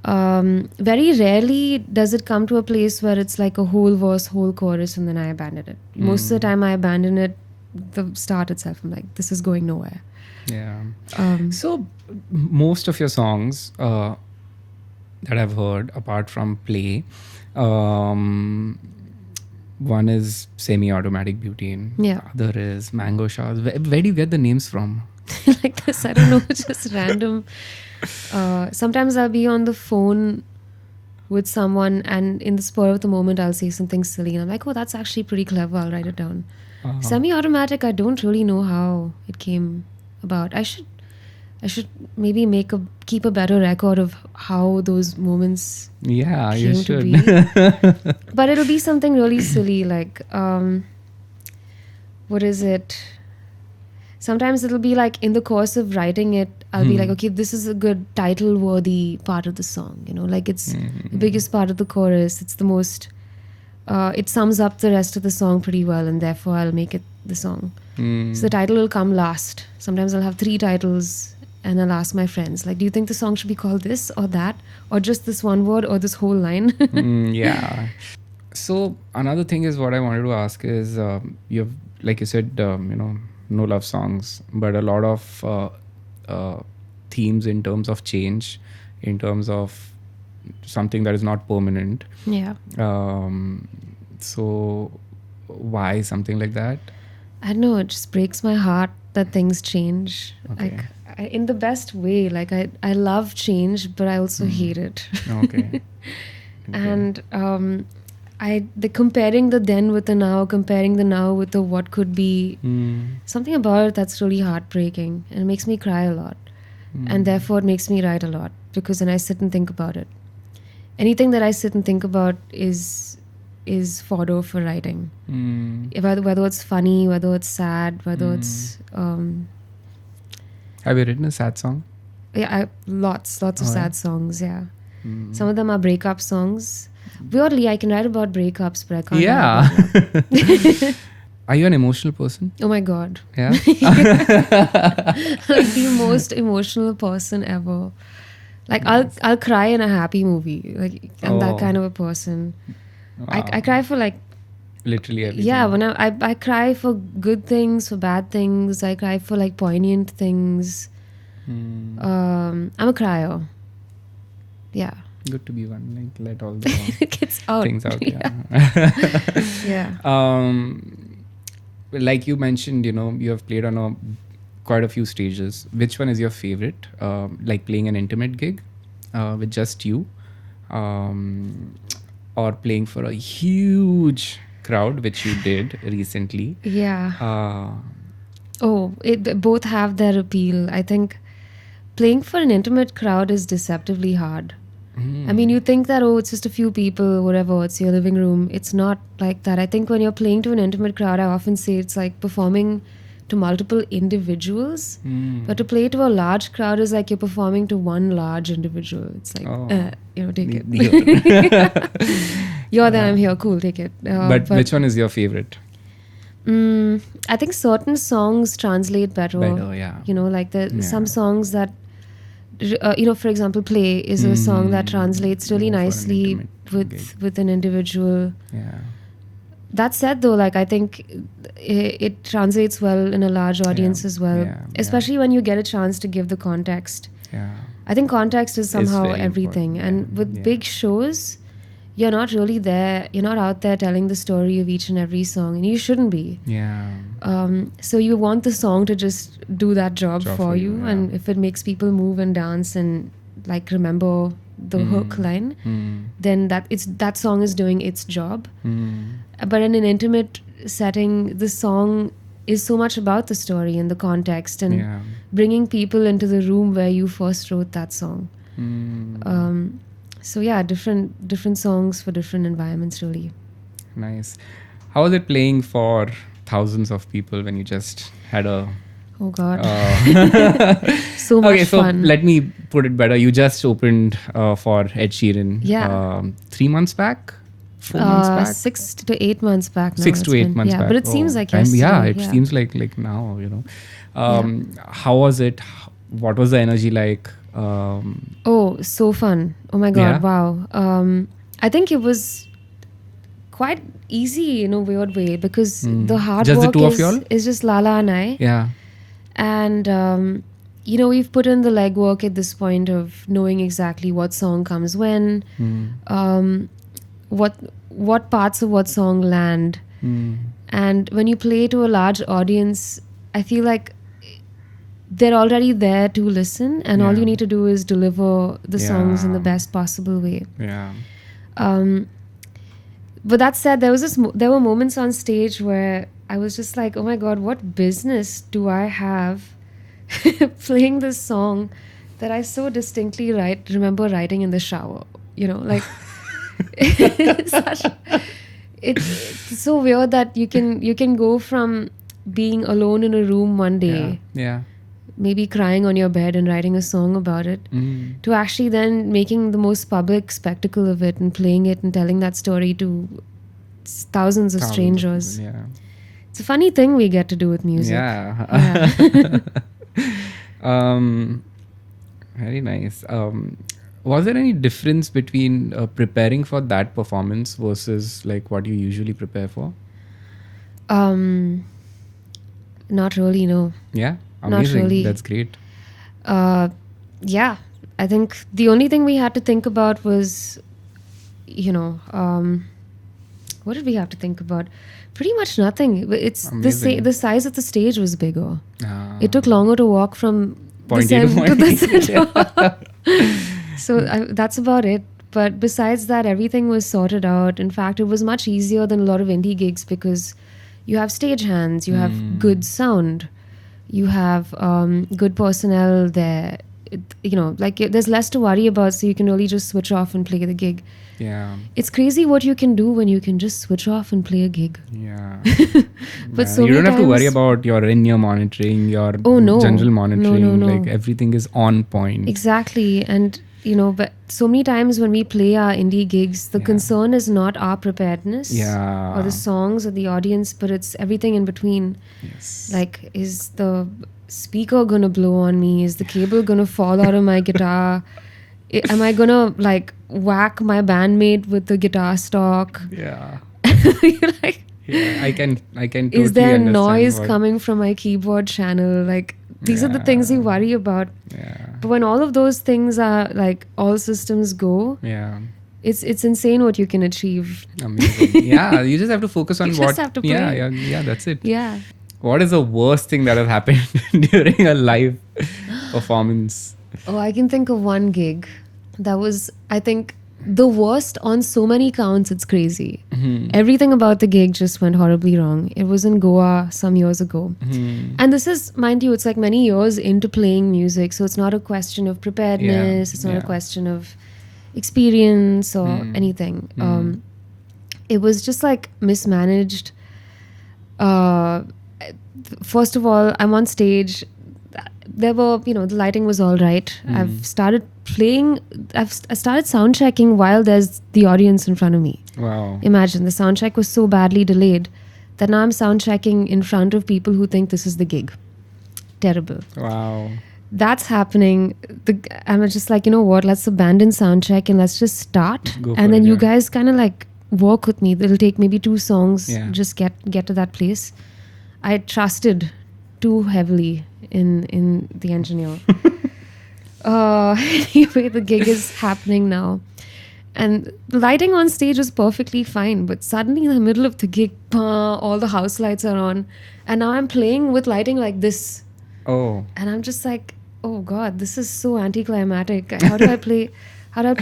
Very rarely does it come to a place where it's like a whole verse, whole chorus, and then I abandon it. Most of the time I abandon it the start itself, I'm like, this is going nowhere. Yeah. So most of your songs that I've heard, apart from Play, um, one is Semi-Automatic Beauty, and Yeah. the other is Mango Showers. Where do you get the names from? Like this, I don't know, just random. Sometimes I'll be on the phone with someone, and in the spur of the moment, I'll say something silly, and I'm like, oh, that's actually pretty clever. I'll write it down. Semi-automatic, I don't really know how it came about. I should maybe keep a better record of how those moments Yeah, you came to should. be. But it'll be something really silly, like what is it? Sometimes it'll be like in the course of writing it, I'll be like, okay, this is a good title-worthy part of the song. You know, like it's the biggest part of the chorus. It's the most. It sums up the rest of the song pretty well, and therefore I'll make it the song. So the title will come last. Sometimes I'll have 3 titles, and I'll ask my friends, like, do you think the song should be called this or that, or just this one word, or this whole line? Yeah. So another thing is what I wanted to ask is you've, like you said, no love songs, but a lot of themes in terms of change, in terms of something that is not permanent. Yeah. So why something like that? I don't know, it just breaks my heart that things change. Okay. Like, in the best way. Like, I love change, but I also hate it. Okay. And the comparing the then with the now, comparing the now with the what could be, something about it that's really heartbreaking, and it makes me cry a lot. And therefore it makes me write a lot, because then I sit and think about it. Anything that I sit and think about is fodder for writing. Whether it's funny, whether it's sad, whether it's Have you written a sad song? yeah, lots of sad songs. Yeah, some of them are breakup songs. Weirdly, I can write about breakups, but I can't. Yeah. Write about love. Are you an emotional person? Oh my god. Yeah. Like the most emotional person ever. Like I'll cry in a happy movie. Like I'm that kind of a person. Wow. I cry for like Literally everything. yeah, when I cry for good things, for bad things. I cry for like poignant things. I'm a crier. Yeah. Good to be one. Like let all the It gets out. things out. Yeah. Yeah. Like you mentioned, you have played on quite a few stages. Which one is your favorite? Like playing an intimate gig with just you, or playing for a huge crowd, which you did recently. Yeah. Both have their appeal. I think playing for an intimate crowd is deceptively hard. I mean, you think that, it's just a few people, whatever, it's your living room. It's not like that. I think when you're playing to an intimate crowd, I often say it's like performing to multiple individuals. But to play to a large crowd is like you're performing to one large individual. It's like, take it. You're there, I'm here, cool, take it. But which one is your favorite? I think certain songs translate better. Yeah. Like some songs that, for example, Play is a song that translates really nicely with an individual. Yeah. That said, though, like I think it translates well in a large audience as well, especially when you get a chance to give the context. Yeah. I think context is somehow very everything. important. And with big shows, you're not really there. You're not out there telling the story of each and every song, and you shouldn't be. Yeah. So you want the song to just do that job for you, yeah. and if it makes people move and dance and like remember the hook line, then that song is doing its job. But in an intimate setting, the song is so much about the story and the context and bringing people into the room where you first wrote that song. So yeah, different songs for different environments, really. Nice. How was it playing for thousands of people when you just had a... Oh God. So much okay, so fun. let me put it better. You just opened for Ed Sheeran. Yeah. 3 months back? 4 months back? 6 to 8 months back now. 6 to 8 months back. Yeah, but it seems like yesterday. yesterday. Yeah, it seems like now, How was it? What was the energy like? Oh, so fun. Oh my God, wow. I think it was quite easy in a weird way because the hard Just the work two of y'all? is just Lala and I. Yeah. And we've put in the legwork at this point of knowing exactly what song comes when, what parts of what song land. And when you play to a large audience, I feel like they're already there to listen, and all you need to do is deliver the songs in the best possible way. Yeah. But that said, there were moments on stage where I was just like, oh my God, what business do I have playing this song that I so distinctly remember writing in the shower? Like it's so weird that you can go from being alone in a room one day, maybe crying on your bed and writing a song about it, to actually then making the most public spectacle of it and playing it and telling that story to thousands of strangers. It's a funny thing we get to do with music. Very nice. Was there any difference between preparing for that performance versus like what you usually prepare for? Not really, no. Yeah? Amazing. Not really. That's great. Yeah. I think the only thing we had to think about was, what did we have to think about? Pretty much nothing. It's the size of the stage was bigger. It took longer to walk from point A to the center. So that's about it. But besides that, everything was sorted out. In fact, it was much easier than a lot of indie gigs because you have stage hands, you have good sound, you have good personnel there. There's less to worry about, so you can really just switch off and play the gig. Yeah. It's crazy what you can do when you can just switch off and play a gig. Yeah. But so you don't have to worry times- about your in-ear monitoring, your no. general monitoring. No. Like everything is on point. Exactly. And but so many times when we play our indie gigs, the concern is not our preparedness or the songs or the audience, but it's everything in between. Yes. Like, is the speaker gonna blow on me? Is the cable gonna fall out of my guitar? Am I gonna like whack my bandmate with the guitar stock? Yeah. You're like, I can totally is there understand noise coming from my keyboard channel? Like, these are the things you worry about. Yeah. But when all of those things are like all systems go, it's insane what you can achieve. Amazing. Yeah, you just have to focus on You what. just have to play. Yeah, that's it. Yeah. What is the worst thing that has happened during a live performance? Oh, I can think of one gig that was, I think, the worst on so many counts. It's crazy. Everything about the gig just went horribly wrong. It was in Goa some years ago. And this is, mind you, it's like many years into playing music. So it's not a question of preparedness. It's not a question of experience or anything. It was just like mismanaged. First of all, I'm on stage. There were, the lighting was all right. I started sound checking while there's the audience in front of me. Wow. Imagine, the sound check was so badly delayed that now I'm sound checking in front of people who think this is the gig. Terrible. Wow. That's happening. I'm just like, you know what, let's abandon sound check and let's just start. And then you guys kind of like work with me. It'll take maybe 2 songs, just get to that place. I trusted too heavily in the engineer. Anyway, the gig is happening now. And the lighting on stage was perfectly fine. But suddenly in the middle of the gig, all the house lights are on. And now I'm playing with lighting like this. Oh. And I'm just like, oh God, this is so anticlimactic. How do I play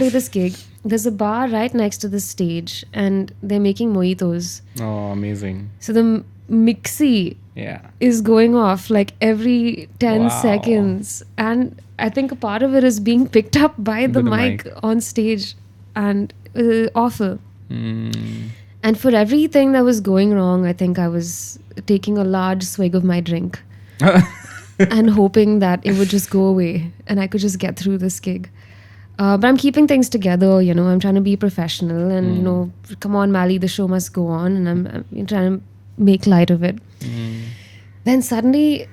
this gig? There's a bar right next to the stage and they're making mojitos. Oh, amazing. So the mixie is going off like every 10 seconds. And I think a part of it is being picked up by the mic on stage. And awful. And for everything that was going wrong, I think I was taking a large swig of my drink and hoping that it would just go away and I could just get through this gig. But I'm keeping things together, I'm trying to be professional and, come on, Mally, the show must go on, and I'm trying to make light of it. Then suddenly,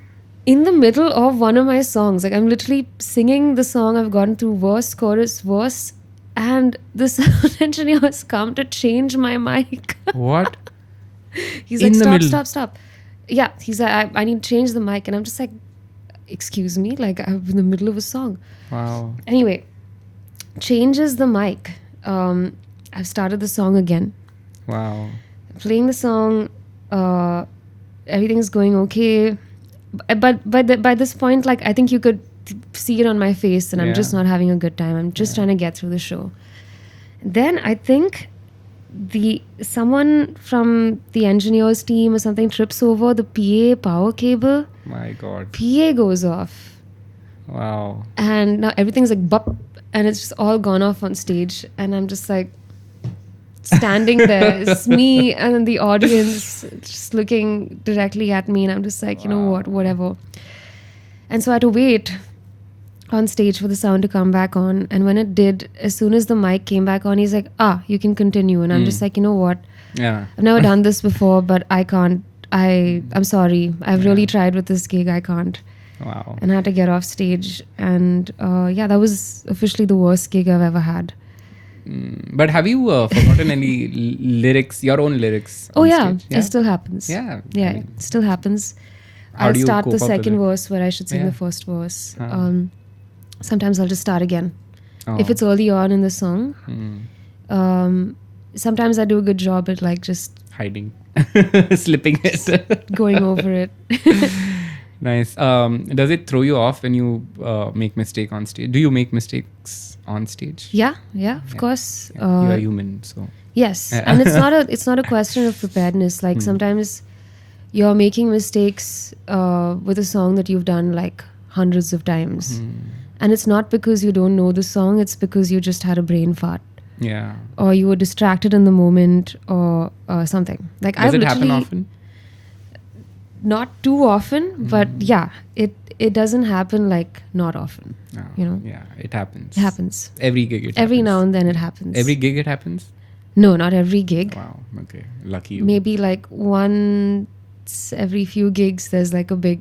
in the middle of one of my songs, like I'm literally singing the song, I've gotten through verse, chorus, verse, and the sound engineer has come to change my mic. What? He's In like, the stop, middle? stop, stop. Yeah, he's like, I need to change the mic. And I'm just like, excuse me? Like, I'm in the middle of a song. Wow. Anyway, changes the mic. I've started the song again. Wow. Playing the song, everything's going okay. But by this point, like, I think you could see it on my face, and I'm just not having a good time. I'm just trying to get through the show. Then I think someone from the engineers team or something trips over the PA power cable. My God. PA goes off, Wow. and now everything's like bop, and it's just all gone off on stage, and I'm just like standing there. It's me and the audience just looking directly at me, and I'm just like, you know what, whatever. And so I had to wait on stage for the sound to come back on, and when it did, as soon as the mic came back on, he's like, you can continue. And I'm just like, you know what, Yeah. I've never done this before, but I can't. I'm sorry, I've really tried with this gig, I can't. Wow. And I had to get off stage, and that was officially the worst gig I've ever had. But have you forgotten any lyrics, your own lyrics? Oh on yeah, stage? it still happens. Yeah. Yeah, I mean, it still happens. How I'll do you start cope the up with second it? verse where I should sing Yeah. the first verse. Huh. Sometimes I'll just start again. Oh. If it's early on in the song. Sometimes I do a good job at like just Hiding. Slipping it. going over it. Nice. Does it throw you off when you make mistake on stage? Do you make mistakes on stage? Yeah, of course. You are human, so. Yes, and it's not a question of preparedness. Like sometimes you're making mistakes with a song that you've done like hundreds of times, and it's not because you don't know the song. It's because you just had a brain fart, Yeah. or you were distracted in the moment, or something. Like Does I've it happen literally often? not too often, but yeah, it doesn't happen like not often. No. You know, Yeah, it happens. it happens Every gig it every happens. now and then. It happens. Every gig it happens? No, not every gig. Wow. Okay. Lucky you. Maybe like once every few gigs there's like a big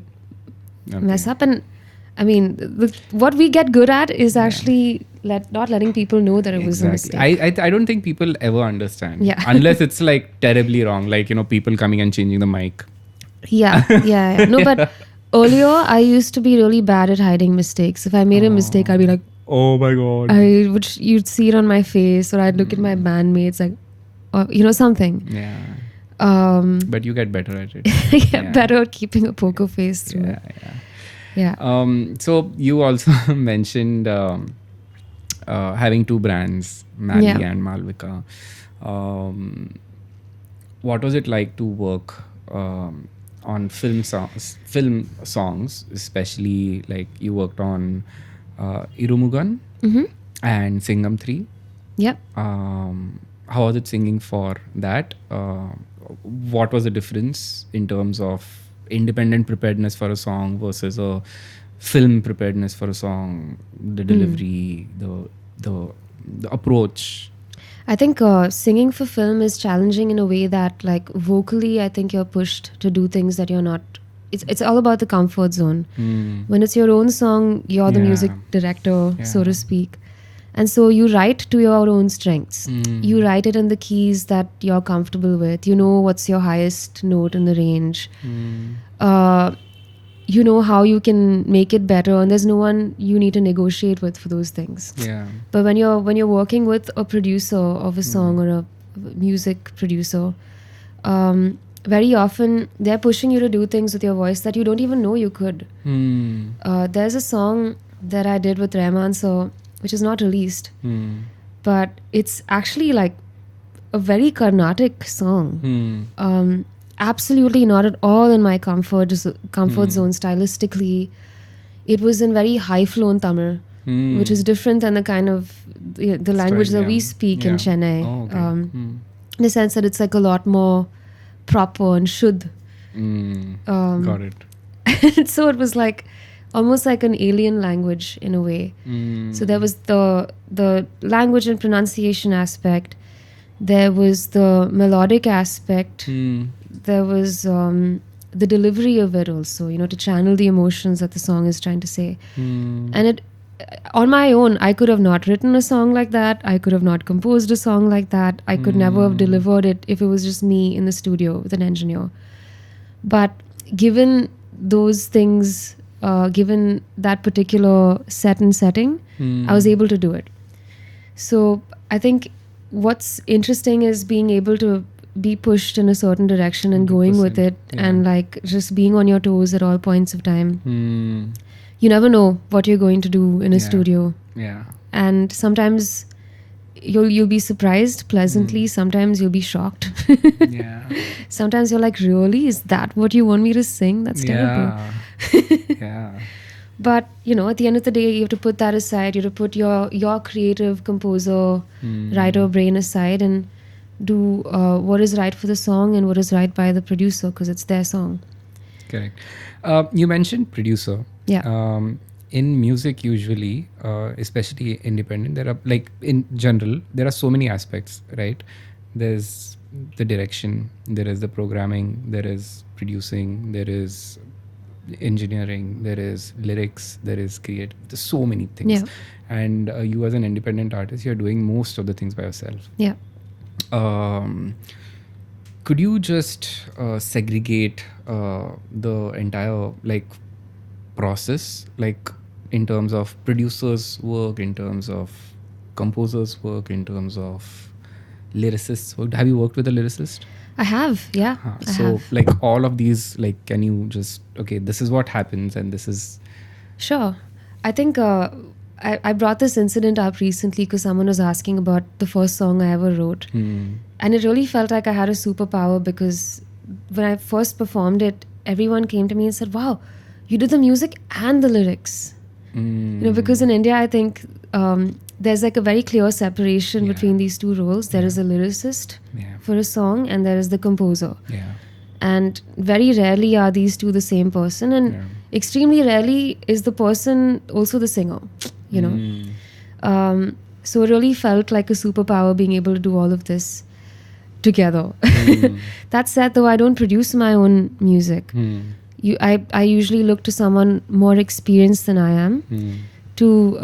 Okay. mess up. And I mean, what we get good at is actually not letting people know that it was a Exactly. mistake. I don't think people ever understand. Yeah. Unless it's like terribly wrong, like, you know, people coming and changing the mic. Yeah. No, but earlier I used to be really bad at hiding mistakes. If I made a mistake, I'd be like, Oh my God. you'd see it on my face, or I'd look at my bandmates like, you know, something. Yeah. But you get better at it. Get better at keeping a poker face through it. Yeah. Yeah. So you also mentioned having two brands, Malay and Malvika. What was it like to work on film songs, especially like you worked on Iru Mugan and Singam 3? Yep. How was it singing for that? What was the difference in terms of independent preparedness for a song versus a film preparedness for a song? The delivery, the approach. I think singing for film is challenging in a way that, like, vocally, I think you're pushed to do things that you're not. It's all about the comfort zone. When it's your own song, you're the music director, so to speak. And so you write to your own strengths. You write it in the keys that you're comfortable with. You know what's your highest note in the range. You know how you can make it better, and there's no one you need to negotiate with for those things. Yeah. But when you're working with a producer of a song or a music producer, very often they're pushing you to do things with your voice that you don't even know you could. There's a song that I did with Rahman, so which is not released, but it's actually like a very Carnatic song. Absolutely not at all in my comfort zone stylistically. It was in very high flown Tamil, which is different than the kind of the language that we speak in Chennai. Oh, okay. In the sense that it's like a lot more proper and shuddh. Got it. So it was like almost like an alien language in a way. So there was the language and pronunciation aspect. There was the melodic aspect. There was the delivery of it also, you know, to channel the emotions that the song is trying to say. And on my own, I could have not written a song like that. I could have not composed a song like that. I could never have delivered it if it was just me in the studio with an engineer. But given those things, given that particular set and setting, I was able to do it. So I think what's interesting is being able to be pushed in a certain direction and going with it, and like just being on your toes at all points of time. You never know what you're going to do in a studio. Yeah. And sometimes you'll be surprised pleasantly. Sometimes you'll be shocked. Yeah. Sometimes you're like, really? Is that what you want me to sing? That's terrible. Yeah. But, you know, at the end of the day, you have to put that aside. You have to put your creative composer, writer brain aside and do what is right for the song and what is right by the producer, because it's their song. Correct. You mentioned producer. Yeah. In music, usually, especially independent, there are, like, in general, there are so many aspects, right? There's the direction, there is the programming, there is producing, there is engineering, there is lyrics, there is creative. There's so many things. Yeah. And you as an independent artist, you're doing most of the things by yourself. Yeah. Could you just segregate the entire, like, process, like, in terms of producers' work, in terms of composers' work, in terms of lyricists' work? Have you worked with a lyricist? I have, yeah. I So, have. like, all of these, like, can you just, okay, this is what happens and this is... Sure. I think I brought this incident up recently because someone was asking about the first song I ever wrote. And it really felt like I had a superpower, because when I first performed it, everyone came to me and said, wow, you did the music and the lyrics. You know, because in India, I think there's like a very clear separation between these two roles. There is a lyricist for a song and there is the composer. Yeah. And very rarely are these two the same person, and extremely rarely is the person also the singer, you know. So it really felt like a superpower being able to do all of this together. That said, though, I don't produce my own music. I usually look to someone more experienced than I am to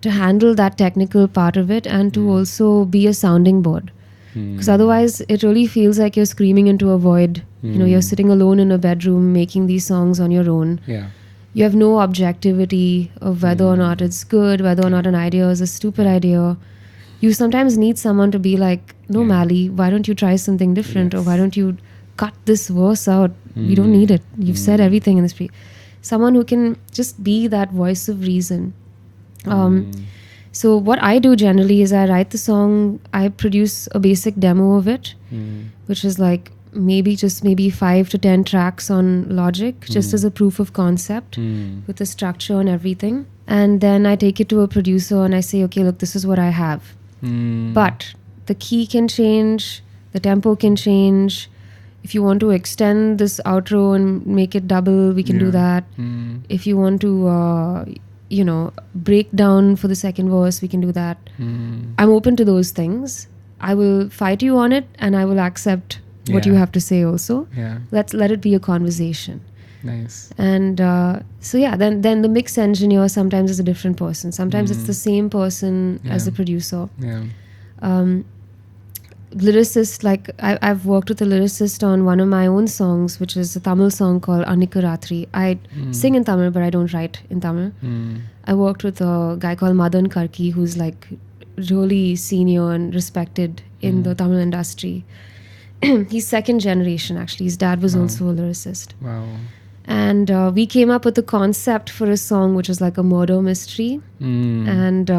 handle that technical part of it, and to also be a sounding board. Because otherwise it really feels like you're screaming into a void. You know, you're sitting alone in a bedroom making these songs on your own. Yeah. You have no objectivity of whether or not it's good, whether or not an idea is a stupid idea. You sometimes need someone to be like, no, Mally, why don't you try something different? Or why don't you cut this verse out? We don't need it. You've said everything in this piece. Someone who can just be that voice of reason. So what I do generally is I write the song, I produce a basic demo of it, which is like maybe 5 to 10 tracks on Logic, just as a proof of concept with the structure and everything. And then I take it to a producer and I say, okay, look, this is what I have. But the key can change, the tempo can change. If you want to extend this outro and make it double, we can do that. If you want to, break down for the second verse, we can do that. I'm open to those things. I will fight you on it and I will accept what you have to say also. Let it be a conversation. Nice. And then the mix engineer sometimes is a different person. Sometimes it's the same person as the producer. Lyricist, like I've worked with a lyricist on one of my own songs, which is a Tamil song called Annika Ratri. I sing in Tamil, but I don't write in Tamil. I worked with a guy called Madan Karki, who's like really senior and respected in the Tamil industry. He's second generation, actually. His dad was also a lyricist. Wow. And we came up with a concept for a song which was like a murder mystery. And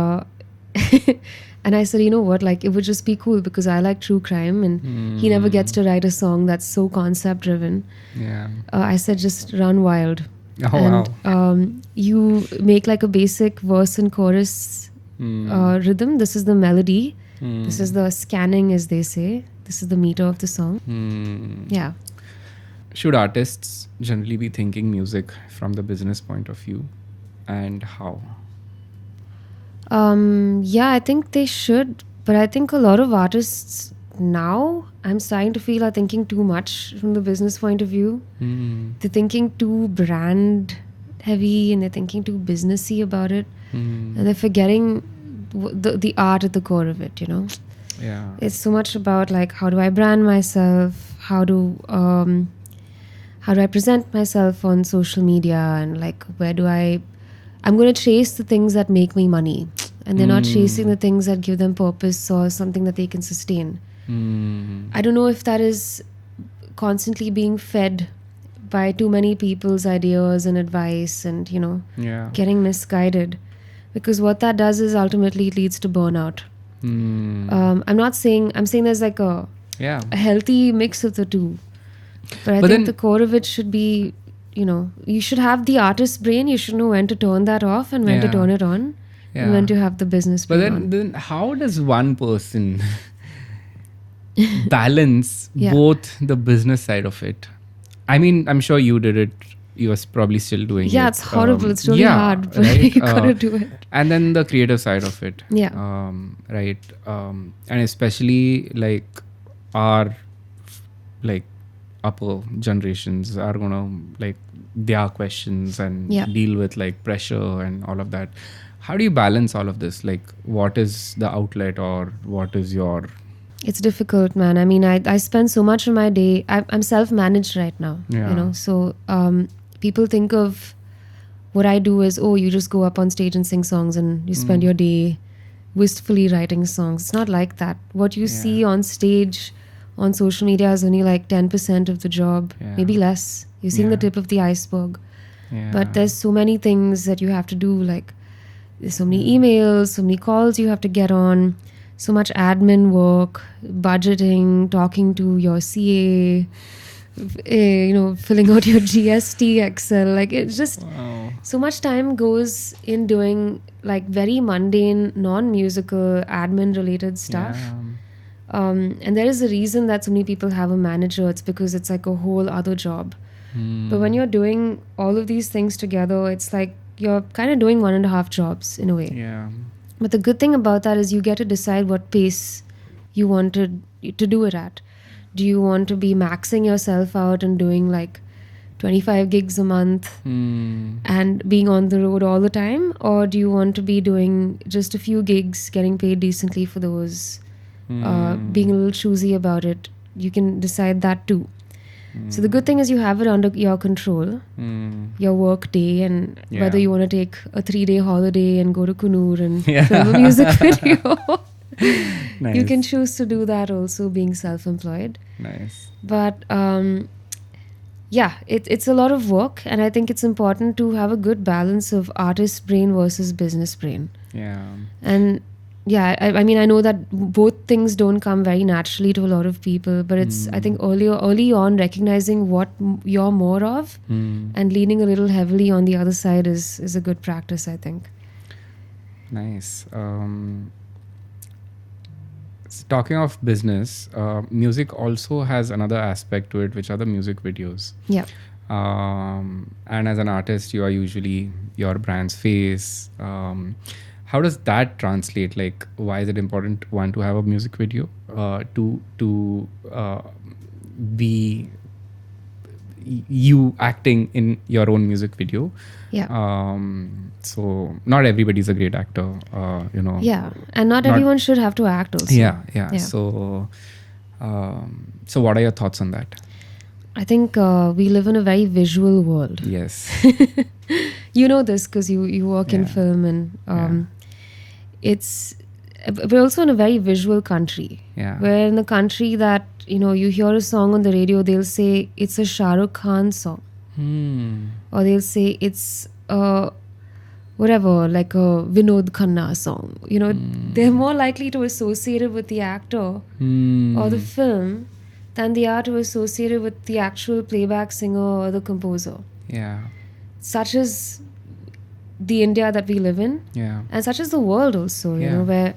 and I said, you know what, like it would just be cool because I like true crime and he never gets to write a song that's so concept driven. I said, just run wild. You make like a basic verse and chorus rhythm. This is the melody. This is the scanning, as they say. This is the meter of the song. Yeah. Should artists generally be thinking music from the business point of view, and how? Yeah, I think they should. But I think a lot of artists now, I'm starting to feel, are thinking too much from the business point of view. They're thinking too brand heavy and they're thinking too businessy about it. and they're forgetting the art at the core of it, you know. Yeah. It's so much about like, how do I brand myself, how do I present myself on social media, and like, I'm going to chase the things that make me money, and they're not chasing the things that give them purpose or something that they can sustain. I don't know if that is constantly being fed by too many people's ideas and advice, and, you know, getting misguided, because what that does is ultimately it leads to burnout. I'm saying there's like a healthy mix of the two, but I think the core of it should be, you know, you should have the artist's brain. You should know when to turn that off and when to turn it on, and when to have the business brain on. But then how does one person balance both the business side of it? I mean, I'm sure you did it. You was probably still doing it. Yeah, it's horrible. It's really hard, but you gotta do it. And then the creative side of it. Yeah. Right. And especially like our like upper generations are gonna like their questions and deal with like pressure and all of that. How do you balance all of this? Like, what is the outlet, or what is your... It's difficult, man. I mean, I spend so much of my day... I'm self-managed right now, you know. So people think of what I do as, oh, you just go up on stage and sing songs and you spend your day wistfully writing songs. It's not like that. What you see on stage, on social media, is only like 10% of the job, maybe less. You're seeing the tip of the iceberg. But there's so many things that you have to do. Like, there's so many emails, so many calls you have to get on, so much admin work, budgeting, talking to your CA, you know, filling out your GST Excel. Like, it's just so much time goes in doing like very mundane, non-musical, admin related stuff. And there is a reason that so many people have a manager. It's because it's like a whole other job. But when you're doing all of these things together, it's like you're kind of doing 1.5 jobs in a way. But the good thing about that is you get to decide what pace you want to do it at. Do you want to be maxing yourself out and doing like 25 gigs a month and being on the road all the time? Or do you want to be doing just a few gigs, getting paid decently for those, being a little choosy about it? You can decide that too. So the good thing is you have it under your control, your work day, and whether you want to take a 3-day holiday and go to Kunur and film a music video. Nice. You can choose to do that also, being self-employed. Nice. But it's a lot of work, and I think it's important to have a good balance of artist brain versus business brain. And I mean, I know that both things don't come very naturally to a lot of people, but it's, I think early on, recognizing what you're more of and leaning a little heavily on the other side is a good practice, I think. Nice. Talking of business, music also has another aspect to it, which are the music videos. And as an artist, you are usually your brand's face. How does that translate? Like, why is it important, one, to have a music video, to be you acting in your own music video? So not everybody's a great actor, you know. And not everyone should have to act also. So so what are your thoughts on that? I think we live in a very visual world. Yes. You know this because you work in film, and we're also in a very visual country. We're in a country that, you know, you hear a song on the radio, they'll say it's a Shah Rukh Khan song. Or they'll say it's whatever, like a Vinod Khanna song. You know, they're more likely to associate it with the actor or the film than they are to associate it with the actual playback singer or the composer. Such is the India that we live in, and such is the world also, you know, where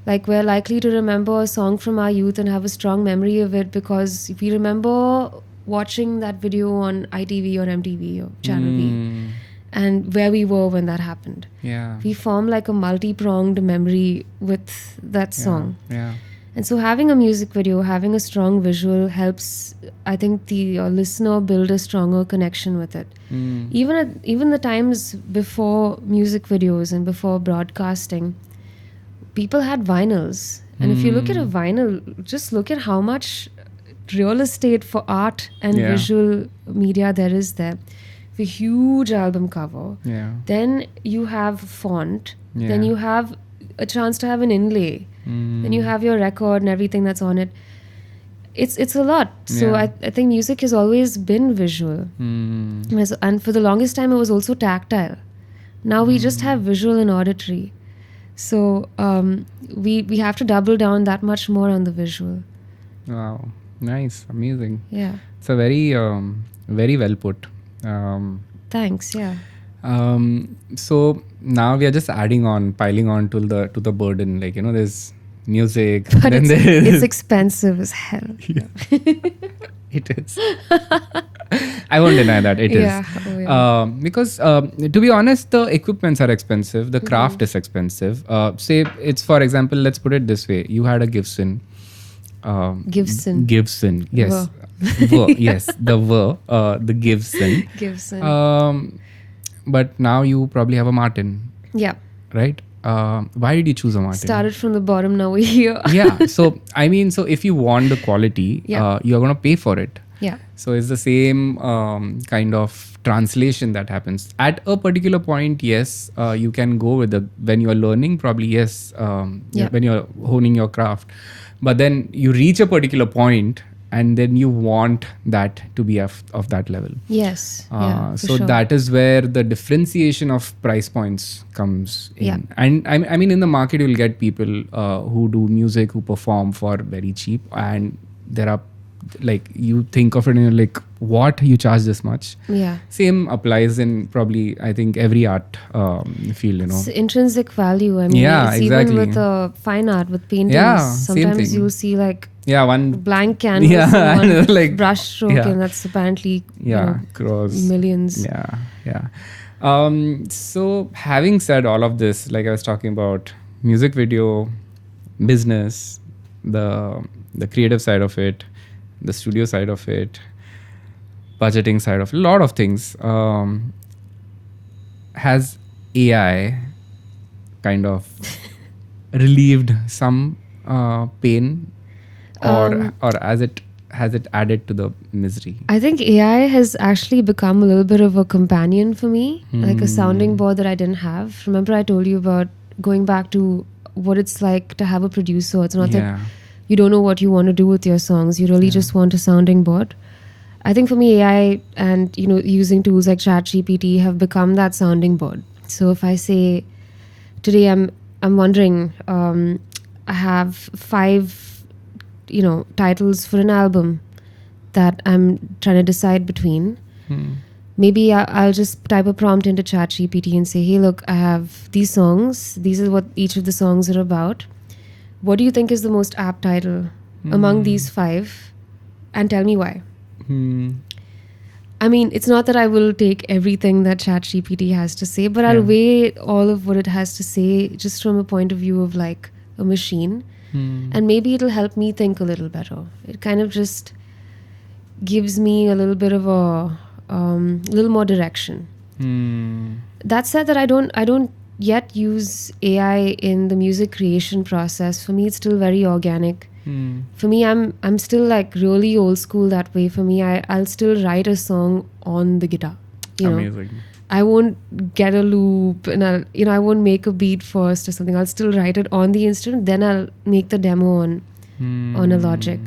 like we're likely to remember a song from our youth and have a strong memory of it because we remember watching that video on ITV or MTV or Channel V and where we were when that happened. We form like a multi-pronged memory with that song. And so having a music video, having a strong visual helps, I think, the listener build a stronger connection with it. Even the times before music videos and before broadcasting, people had vinyls. And if you look at a vinyl, just look at how much real estate for art and visual media there is there. A huge album cover. Yeah. Then you have font. Then you have a chance to have an inlay. Then you have your record and everything that's on it. It's a lot. So I think music has always been visual. And for the longest time it was also tactile. Now we just have visual and auditory. So we have to double down that much more on the visual. Wow. Nice. Amazing. Yeah. It's a very, very well put. Thanks. Yeah. So now we are just piling on to the burden. Like, there's music. But then it's expensive as hell. Yeah. It is. I won't deny that it is. Oh, yeah. Because to be honest, the equipments are expensive. The craft is expensive. Say it's, for example, let's put it this way. You had a Gibson. Gibson. Yes. Yes. The Gibson. Gibson. But now you probably have a Martin. Yeah. Right? Why did you choose a Martin? Started from the bottom, now we're here. Yeah. So if you want the quality, you're going to pay for it. Yeah. So it's the same kind of translation that happens. At a particular point, yes, you can go with when you're learning, probably yes, when you're honing your craft. But then you reach a particular point and then you want that to be of that level. Yes. So sure. that is where the differentiation of price points comes in. Yeah. And I mean, in the market, you'll get people who do music, who perform for very cheap. And there are, like, you think of it and you're like, what? You charge this much? Yeah. Same applies in probably, I think, every art field, It's intrinsic value. I mean, it's exactly. even with fine art, with paintings. Yeah, same sometimes thing. you'll see like one blank canvas and one like brush stroke, and that's apparently crores. Millions. Yeah. So having said all of this, like I was talking about music video, business, the creative side of it, the studio side of it, budgeting side of it, a lot of things. Has AI kind of relieved some pain, or has it added to the misery? I think AI has actually become a little bit of a companion for me, like a sounding board that I didn't have. Remember I told you about going back to what it's like to have a producer. It's not that you don't know what you want to do with your songs. You really just want a sounding board. I think for me, AI and using tools like ChatGPT have become that sounding board. So if I say today I'm wondering, I have 5 titles for an album that I'm trying to decide between. Maybe I'll just type a prompt into ChatGPT and say, hey, look, I have these songs. These are what each of the songs are about. What do you think is the most apt title among these 5? And tell me why. I mean, it's not that I will take everything that ChatGPT has to say, but I'll weigh all of what it has to say just from a point of view of like a machine. And maybe it'll help me think a little better. It kind of just gives me a little bit of a little more direction. That said, that I don't yet use AI in the music creation process. For me, it's still very organic. For me, I'm still like really old school that way. For me, I'll still write a song on the guitar. Amazing. I won't get a loop and I won't make a beat first or something. I'll still write it on the instrument, then I'll make the demo on a Logic.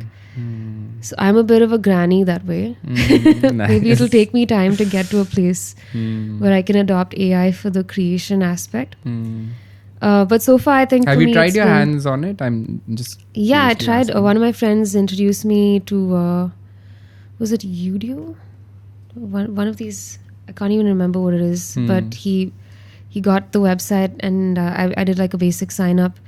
So I'm a bit of a granny that way. Nice. Maybe it'll take me time to get to a place where I can adopt AI for the creation aspect. But so far, I think have for you me tried it's your been- hands on it? I'm just Yeah, I seriously tried. asking. One of my friends introduced me to was it Udio? One of these, I can't even remember what it is, but he got the website and I did like a basic sign up,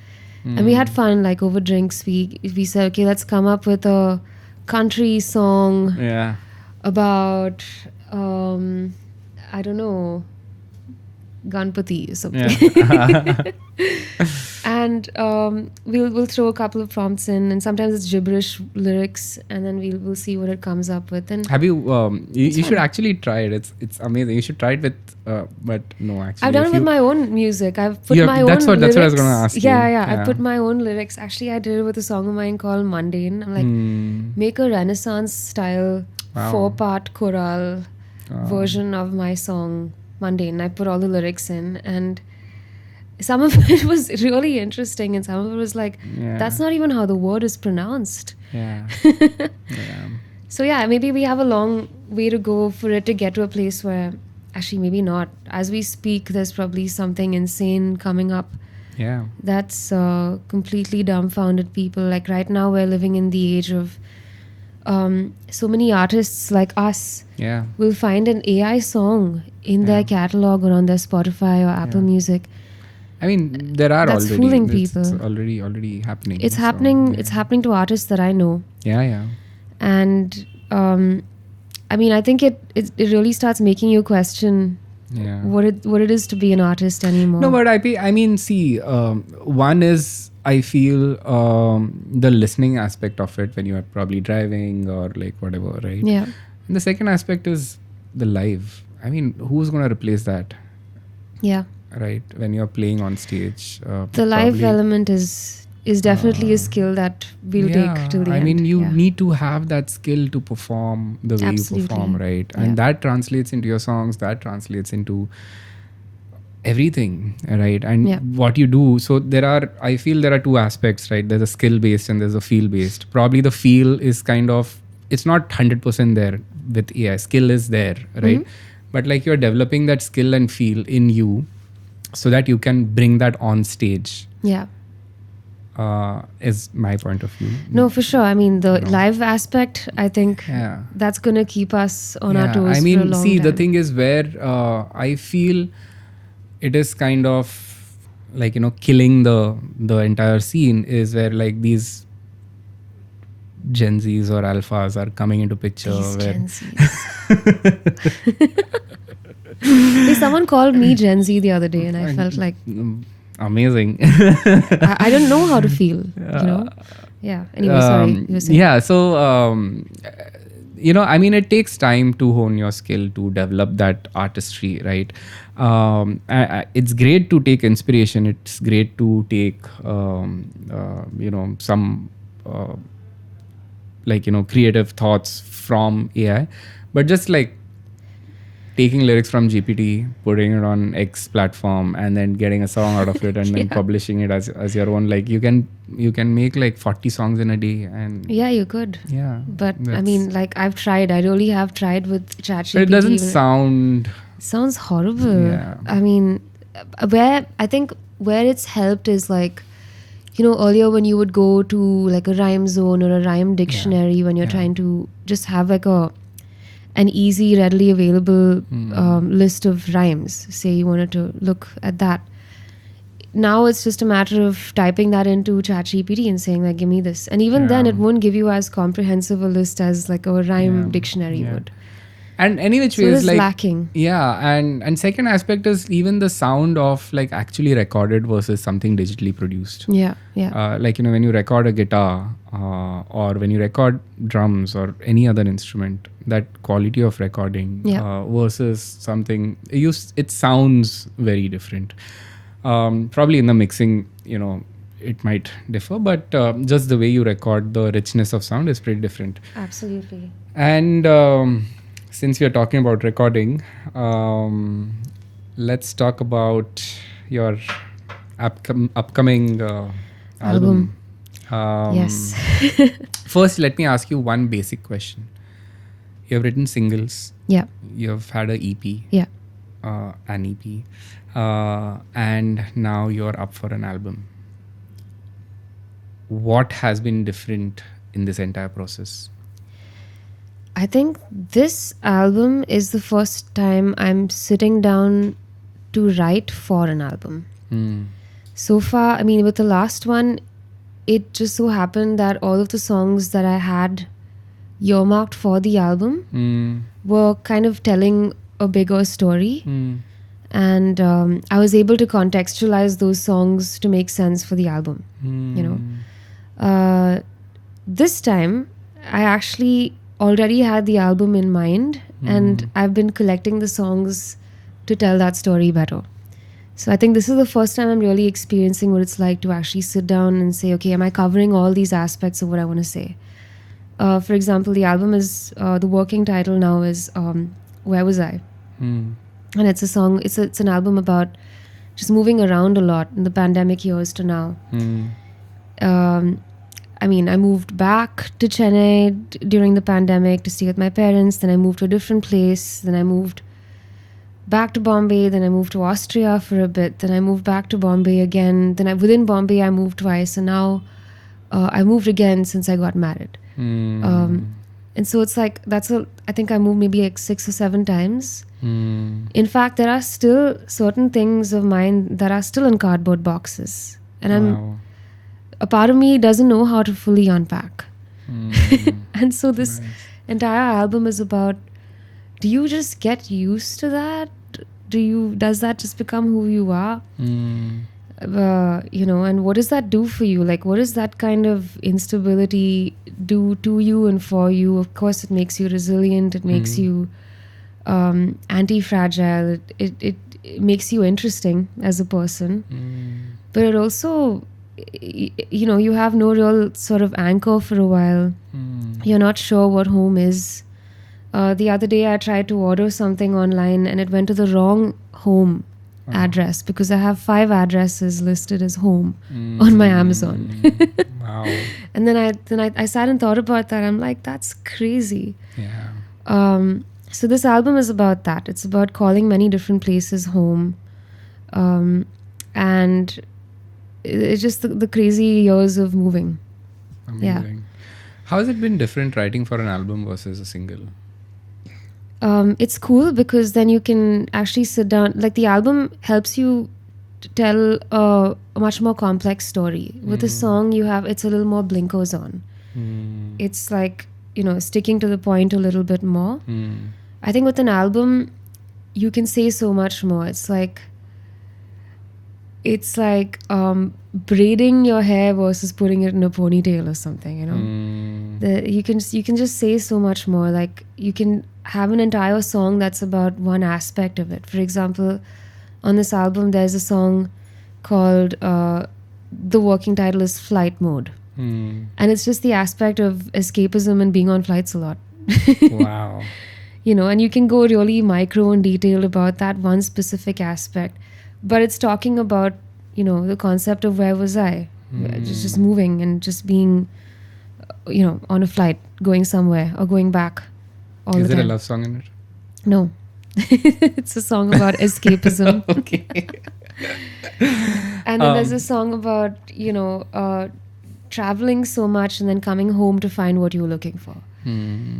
and we had fun. Like over drinks, we said, okay, let's come up with a country song Yeah. about I don't know, Ganpati or something. Yeah. And we'll throw a couple of prompts in, and sometimes it's gibberish lyrics, and then we'll see what it comes up with. And Have you? You should fun. actually try it. It's amazing. You should try it with. But no, actually, I've done if it with you- my own music. I've put You have- my that's own what- lyrics. that's what I was gonna ask you. Yeah. I Yeah. put my own lyrics. Actually, I did it with a song of mine called Mundane. I'm like, make a Renaissance style Wow. 4-part chorale version of my song Mundane. I put all the lyrics in, and some of it was really interesting, and some of it was like, Yeah. that's not even how the word is pronounced. Yeah. Yeah. So yeah, maybe we have a long way to go for it to get to a place where, actually maybe not. As we speak, there's probably something insane coming up Yeah. that's completely dumbfounded people. Like right now, we're living in the age of so many artists like us Yeah. will find an AI song in their catalog or on their Spotify or Apple Music. I mean, there are That's already. fooling It's people. already happening. It's so, happening. yeah. It's happening to artists that I know. Yeah. And I mean, I think it really starts making you question Yeah. what it is to be an artist anymore. No, but I mean, see, one is I feel the listening aspect of it when you are probably driving or like whatever, right? Yeah. And the second aspect is the live. I mean, who's going to replace that, Yeah. right? When you're playing on stage, The live probably- element is definitely a skill that we'll take till the I end. mean, you Yeah. need to have that skill to perform the way Absolutely. you perform, right? And Yeah. that translates into your songs, that translates into everything, right? And Yeah. what you do. So I feel there are two aspects, right? There's a skill based and there's a feel based. Probably the feel is kind of, it's not 100% there with AI. Skill is there, right? But like you're developing that skill and feel in you so that you can bring that on stage. Yeah. Is my point of view. No, for sure. I mean, the live aspect, I think Yeah. that's going to keep us on our toes I for a mean, long see, time. the thing is where I feel it is kind of like, killing the entire scene is where like these Gen Zs or alphas are coming into picture. These where Gen Zs. Hey, someone called me Gen Z the other day, and I felt like amazing. I don't know how to feel. Yeah. Anyway, sorry. You were saying. Yeah. So, I mean, it takes time to hone your skill to develop that artistry, right? It's great to take inspiration. It's great to take, some, creative thoughts from AI. But just like taking lyrics from GPT, putting it on X platform, and then getting a song out of it, and then publishing it as your own. Like you can make like 40 songs in a day, and Yeah, you could. yeah. But I that's- mean, like I really have tried with ChatGPT. But it doesn't even- sound. Sounds horrible. Yeah. I mean, where it's helped is like, earlier when you would go to like a rhyme zone or a rhyme dictionary when you're trying to just have like an easy, readily available list of rhymes. Say you wanted to look at that. Now it's just a matter of typing that into ChatGPT and saying like, give me this. And even then, it won't give you as comprehensive a list as like a rhyme dictionary would. And any which So way it is is like lacking. Yeah, and second aspect is even the sound of like actually recorded versus something digitally produced. Yeah. Like when you record a guitar or when you record drums or any other instrument, that quality of recording versus something it sounds very different. Probably in the mixing, it might differ, but just the way you record, the richness of sound is pretty different. Absolutely. And since we are talking about recording, let's talk about your upcoming album. Yes. First, let me ask you one basic question. You have written singles. Yeah. You have had an EP. Yeah. An EP. And now you're up for an album. What has been different in this entire process? I think this album is the first time I'm sitting down to write for an album. So far, I mean, with the last one, it just so happened that all of the songs that I had earmarked for the album were kind of telling a bigger story. And I was able to contextualize those songs to make sense for the album. You know, this time I actually already had the album in mind, and I've been collecting the songs to tell that story better. So I think this is the first time I'm really experiencing what it's like to actually sit down and say, okay, am I covering all these aspects of what I want to say? For example, the album is, the working title now is Where Was I? And it's a song, it's an album about just moving around a lot in the pandemic years to now. I mean, I moved back to Chennai during the pandemic to stay with my parents. Then I moved to a different place. Then I moved back to Bombay. Then I moved to Austria for a bit. Then I moved back to Bombay again. Then within Bombay, I moved twice. And now I moved again since I got married. And so it's like, I think I moved maybe like 6 or 7 times. In fact, there are still certain things of mine that are still in cardboard boxes. And a part of me doesn't know how to fully unpack. And so this entire album is about, do you just get used to that? Does that just become who you are? You know, and what does that do for you? Like, what does that kind of instability do to you and for you? Of course, it makes you resilient. It makes you anti-fragile. It makes you interesting as a person. But it also, you know, you have no real sort of anchor for a while. You're not sure what home is. The other day I tried to order something online and it went to the wrong home address because I have 5 addresses listed as home on my Amazon. Wow. And then I sat and thought about that. I'm like, that's crazy. Yeah. So this album is about that. It's about calling many different places home. And it's just the crazy years of moving. Amazing. Yeah. How has it been different writing for an album versus a single? It's cool because then you can actually sit down. Like, the album helps you to tell a much more complex story. With a song, it's a little more blinkers on. It's like, you know, sticking to the point a little bit more. I think with an album, you can say so much more. It's like braiding your hair versus putting it in a ponytail or something, you know. You can just say so much more. Like, you can have an entire song that's about one aspect of it. For example, on this album, there's a song called, the working title is Flight Mode. And it's just the aspect of escapism and being on flights a lot. Wow. You know, and you can go really micro and detailed about that one specific aspect. But it's talking about, you know, the concept of where was I? Just moving and just being, you know, on a flight, going somewhere or going back all the time. Is there a love song in it? No. It's a song about escapism. Okay. And then there's a song about, you know, traveling so much and then coming home to find what you're looking for.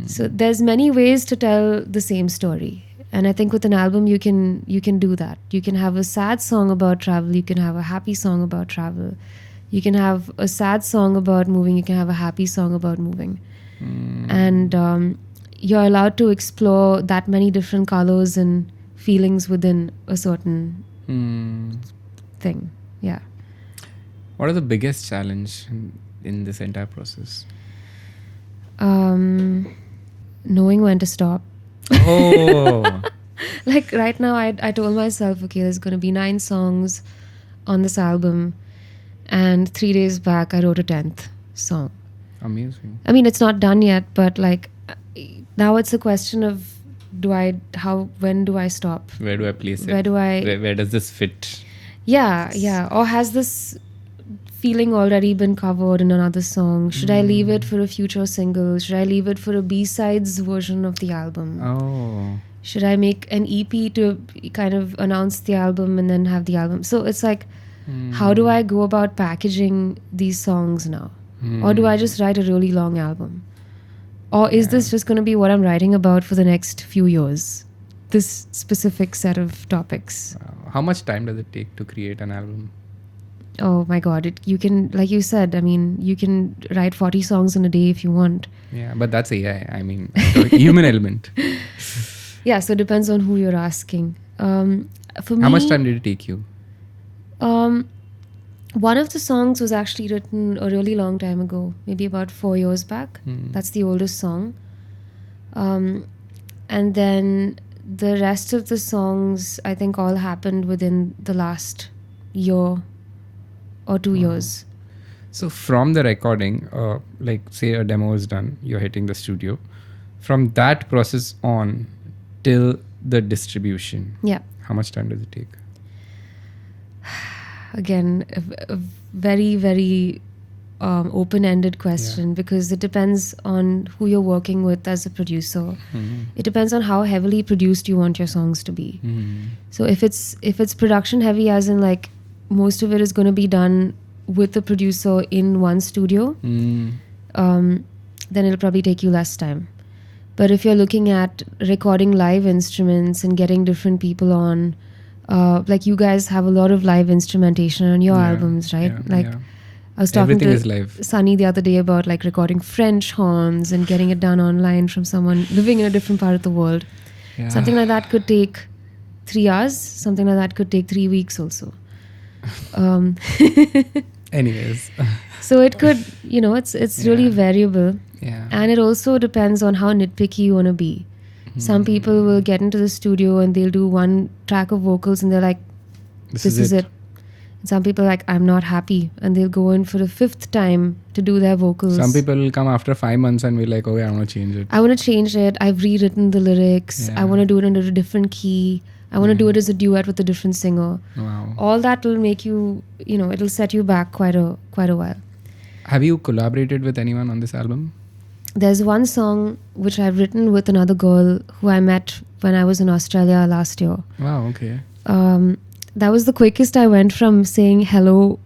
So there's many ways to tell the same story. And I think with an album, you can do that. You can have a sad song about travel. You can have a happy song about travel. You can have a sad song about moving. You can have a happy song about moving. And you're allowed to explore that many different colors and feelings within a certain thing. Yeah. What are the biggest challenge in this entire process? Knowing when to stop. Oh. Like, right now, I told myself, okay, there's going to be 9 songs on this album. And 3 days back, I wrote a 10th song. Amazing. I mean, it's not done yet, but like, now it's a question of, when do I stop? Where do I place it? Where does this fit? Yeah. Or has this feeling already been covered in another song? Should I leave it for a future single? Should I leave it for a B-sides version of the album? Oh. Should I make an EP to kind of announce the album and then have the album? So it's like, how do I go about packaging these songs now? Or do I just write a really long album? Or is this just going to be what I'm writing about for the next few years? This specific set of topics. How much time does it take to create an album? Oh my God, you can, like you said, I mean, you can write 40 songs in a day if you want. Yeah, but that's AI. I mean, human element. Yeah, so it depends on who you're asking. For me, How much time did it take you? One of the songs was actually written a really long time ago, maybe about 4 years back. That's the oldest song. And then the rest of the songs, I think, all happened within the last year or 2 years. So from the recording, like say a demo is done, you're hitting the studio. From that process on till the distribution, Yeah. how much time does it take? Again, a very, very open-ended question, because it depends on who you're working with as a producer. It depends on how heavily produced you want your songs to be. So if it's production heavy, as in like most of it is going to be done with the producer in one studio, then it'll probably take you less time. But if you're looking at recording live instruments and getting different people on, like you guys have a lot of live instrumentation on your albums, right? I was talking Everything to is live. Sunny the other day about like recording French horns and getting it done online from someone living in a different part of the world. Yeah. Something like that could take 3 hours. Something like that could take 3 weeks also. Anyways. So it could, it's really variable. Yeah. And it also depends on how nitpicky you want to be. Some people will get into the studio and they'll do one track of vocals and they're like, this is it. And some people are like, I'm not happy. And they'll go in for the 5th time to do their vocals. Some people will come after 5 months and be like, okay, I want to change it. I want to change it. I've rewritten the lyrics. I want to do it under a different key. I want to do it as a duet with a different singer. Wow. All that will make you, it'll set you back quite a while. Have you collaborated with anyone on this album? There's one song which I've written with another girl who I met when I was in Australia last year. Wow, okay. That was the quickest I went from saying hello,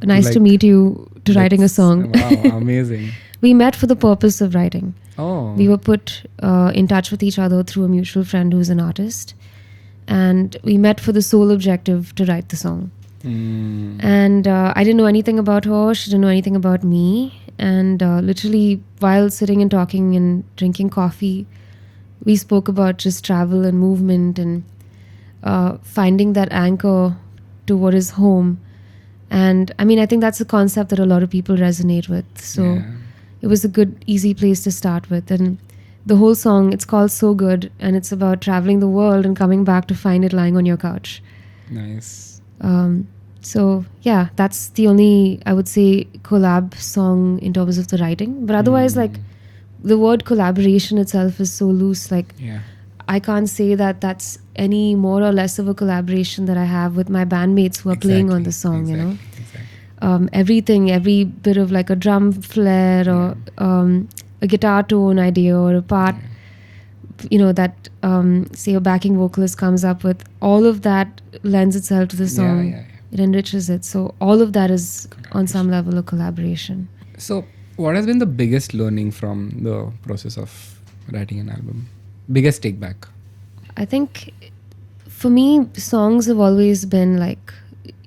nice to meet you, to writing a song. Wow, amazing. We met for the purpose of writing. Oh. We were put in touch with each other through a mutual friend who's an artist. And we met for the sole objective to write the song. And I didn't know anything about her. She didn't know anything about me. And literally, while sitting and talking and drinking coffee, we spoke about just travel and movement and finding that anchor to what is home. And I mean, I think that's a concept that a lot of people resonate with. So it was a good, easy place to start with. And the whole song, it's called So Good, and it's about traveling the world and coming back to find it lying on your couch. Nice. So yeah, that's the only, I would say, collab song in terms of the writing. But otherwise, like, the word collaboration itself is so loose. Like, I can't say that that's any more or less of a collaboration that I have with my bandmates who are playing on the song, Exactly. Everything, every bit of like a drum flare or a guitar tone idea or a part, that say a backing vocalist comes up with, all of that lends itself to the song. It enriches it. So all of that is on some level a collaboration. So what has been the biggest learning from the process of writing an album? Biggest take back? I think for me, songs have always been like,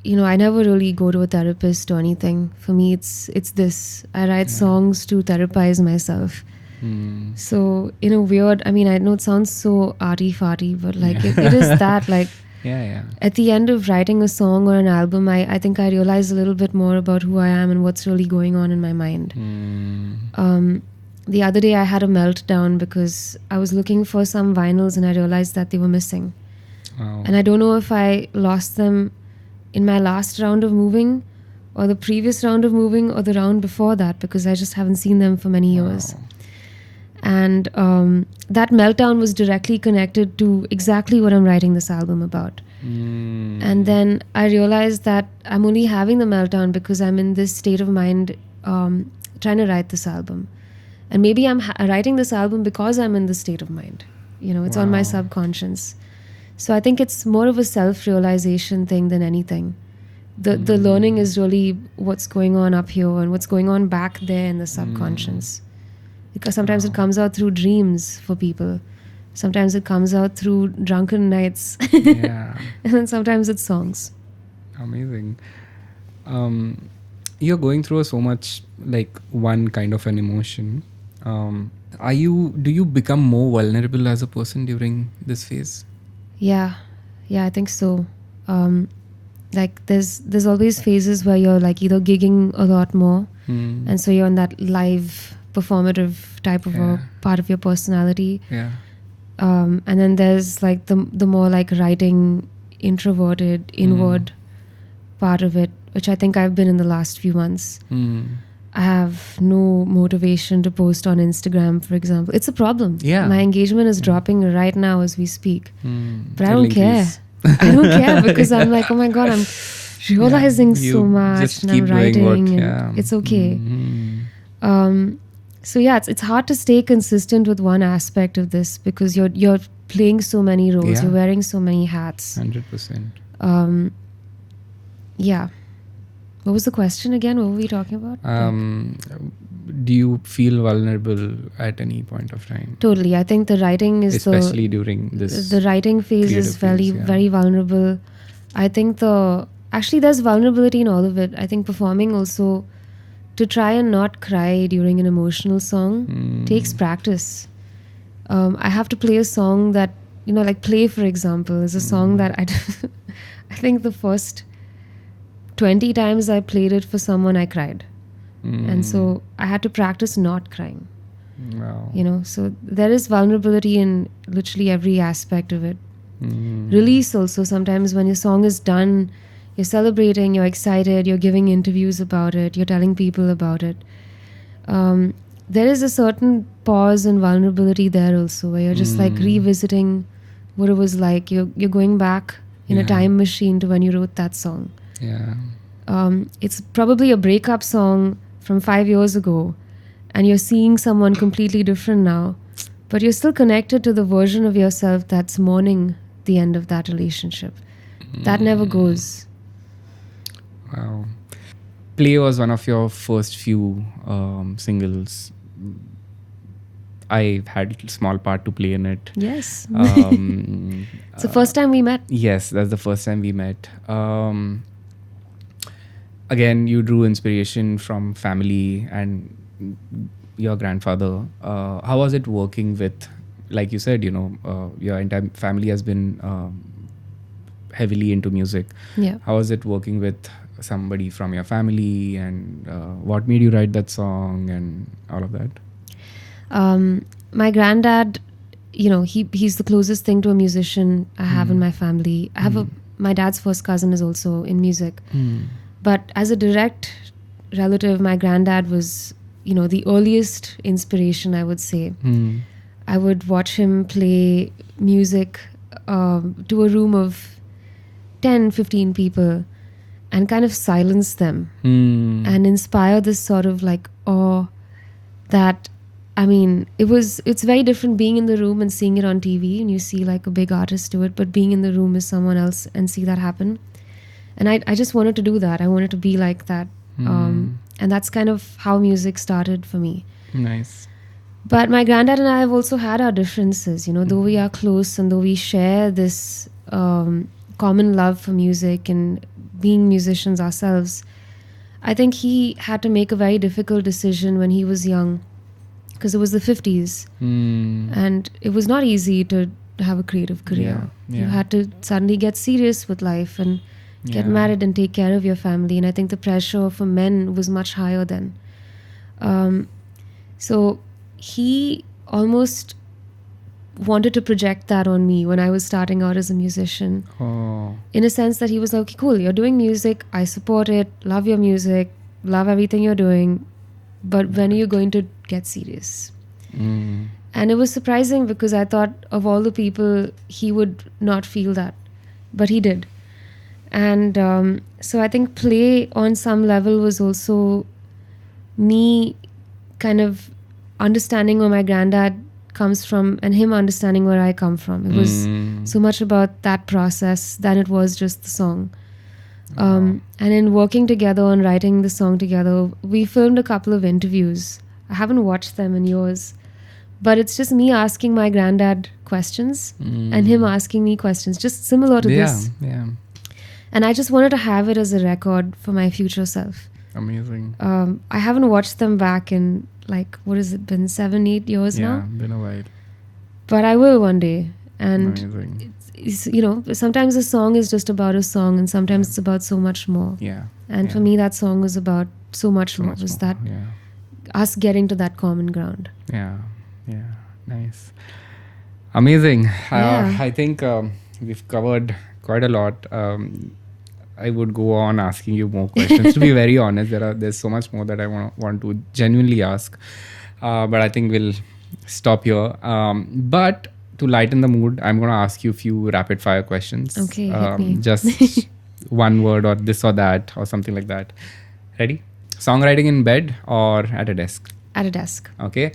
I never really go to a therapist or anything. For me, it's this. I write songs to therapize myself. So in a weird, I mean, I know it sounds so arty-farty, but like it is that, like, at the end of writing a song or an album, I think I realize a little bit more about who I am and what's really going on in my mind. The other day I had a meltdown because I was looking for some vinyls and I realized that they were missing. Wow. And I don't know if I lost them in my last round of moving or the previous round of moving or the round before that, because I just haven't seen them for many years. And that meltdown was directly connected to exactly what I'm writing this album about. And then I realized that I'm only having the meltdown because I'm in this state of mind trying to write this album. And maybe I'm writing this album because I'm in this state of mind. It's on my subconscious. So I think it's more of a self-realization thing than anything. The learning is really what's going on up here and what's going on back there in the subconscious. Because sometimes it comes out through dreams for people. Sometimes it comes out through drunken nights. And then sometimes it's songs. Amazing. You're going through so much, like, one kind of an emotion. Do you become more vulnerable as a person during this phase? Yeah. I think so. Like there's always phases where you're like either gigging a lot more, and so you're on that live performative type of a part of your personality. Yeah. And then there's like the more like writing, introverted, inward part of it, which I think I've been in the last few months. I have no motivation to post on Instagram, for example. It's a problem. Yeah. My engagement is dropping right now as we speak. But I It'll don't care. increase. I don't care because I'm like, oh my God, I'm realizing You so much just and keep I'm doing writing what- and it's okay. Mhm. So yeah, it's hard to stay consistent with one aspect of this because you're playing so many roles, Yeah. you're wearing so many hats. 100%. Yeah. What was the question again? What were we talking about? Do you feel vulnerable at any point of time? Totally. I think the writing is Especially during this. the writing phase is creative very phase, yeah. very vulnerable. I think actually there's vulnerability in all of it. I think performing also, to try and not cry during an emotional song takes practice. I have to play a song that, like Play, for example, is a song that I think the first 20 times I played it for someone, I cried. And so I had to practice not crying, Wow. So there is vulnerability in literally every aspect of it. Release also, sometimes when your song is done, you're celebrating, you're excited, you're giving interviews about it, you're telling people about it. There is a certain pause and vulnerability there also, where you're just like revisiting what it was like. You're going back in a time machine to when you wrote that song. Yeah. It's probably a breakup song from 5 years ago, and you're seeing someone completely different now, but you're still connected to the version of yourself that's mourning the end of that relationship. That never goes. Wow. Play was one of your first few singles. I had a small part to play in it. Yes. Um, It's the first time we met. Yes, that's the first time we met. Again, you drew inspiration from family and your grandfather. How was it working with, like you said, your entire family has been heavily into music. Yeah. How was it working with somebody from your family, and what made you write that song and all of that? My granddad, he's the closest thing to a musician I have in my family. I have my dad's first cousin is also in music. But as a direct relative, my granddad was, the earliest inspiration, I would say. I would watch him play music to a room of 10, 15 people and kind of silence them and inspire this sort of like awe that, it's very different being in the room and seeing it on TV and you see like a big artist do it, but being in the room with someone else and see that happen. And I just wanted to do that. I wanted to be like that. And that's kind of how music started for me. Nice. But my granddad and I have also had our differences, though we are close and though we share this common love for music and being musicians ourselves. I think he had to make a very difficult decision when he was young because it was the 50s. And it was not easy to have a creative career. Yeah. You had to suddenly get serious with life and get married and take care of your family. And I think the pressure for men was much higher then. So he almost wanted to project that on me when I was starting out as a musician. Oh. In a sense that he was like, okay, cool, you're doing music, I support it, love your music, love everything you're doing, but when are you going to get serious? And it was surprising because I thought of all the people, he would not feel that, but he did. And so I think Play on some level was also me kind of understanding where my granddad comes from and him understanding where I come from. It was so much about that process than it was just the song. And in working together and writing the song together, we filmed a couple of interviews. I haven't watched them in years, but it's just me asking my granddad questions and him asking me questions, just similar to this. Yeah. And I just wanted to have it as a record for my future self. Amazing. I haven't watched them back in like, what has it been, 7-8 years now? Yeah, been a while. But I will one day. And Amazing. sometimes a song is just about a song, and sometimes it's about so much more. Yeah. And for me, that song was about so much more. much It was more. that Yeah. us getting to that common ground. Yeah. Yeah. Nice. Amazing. Yeah. I think we've covered quite a lot. I would go on asking you more questions. To be very honest, there's so much more that I want to genuinely ask, but I think we'll stop here. But to lighten the mood, I'm going to ask you a few rapid fire questions. Okay, hit me. Just one word or this or that or something like that. Ready? Songwriting in bed or at a desk? At a desk. Okay.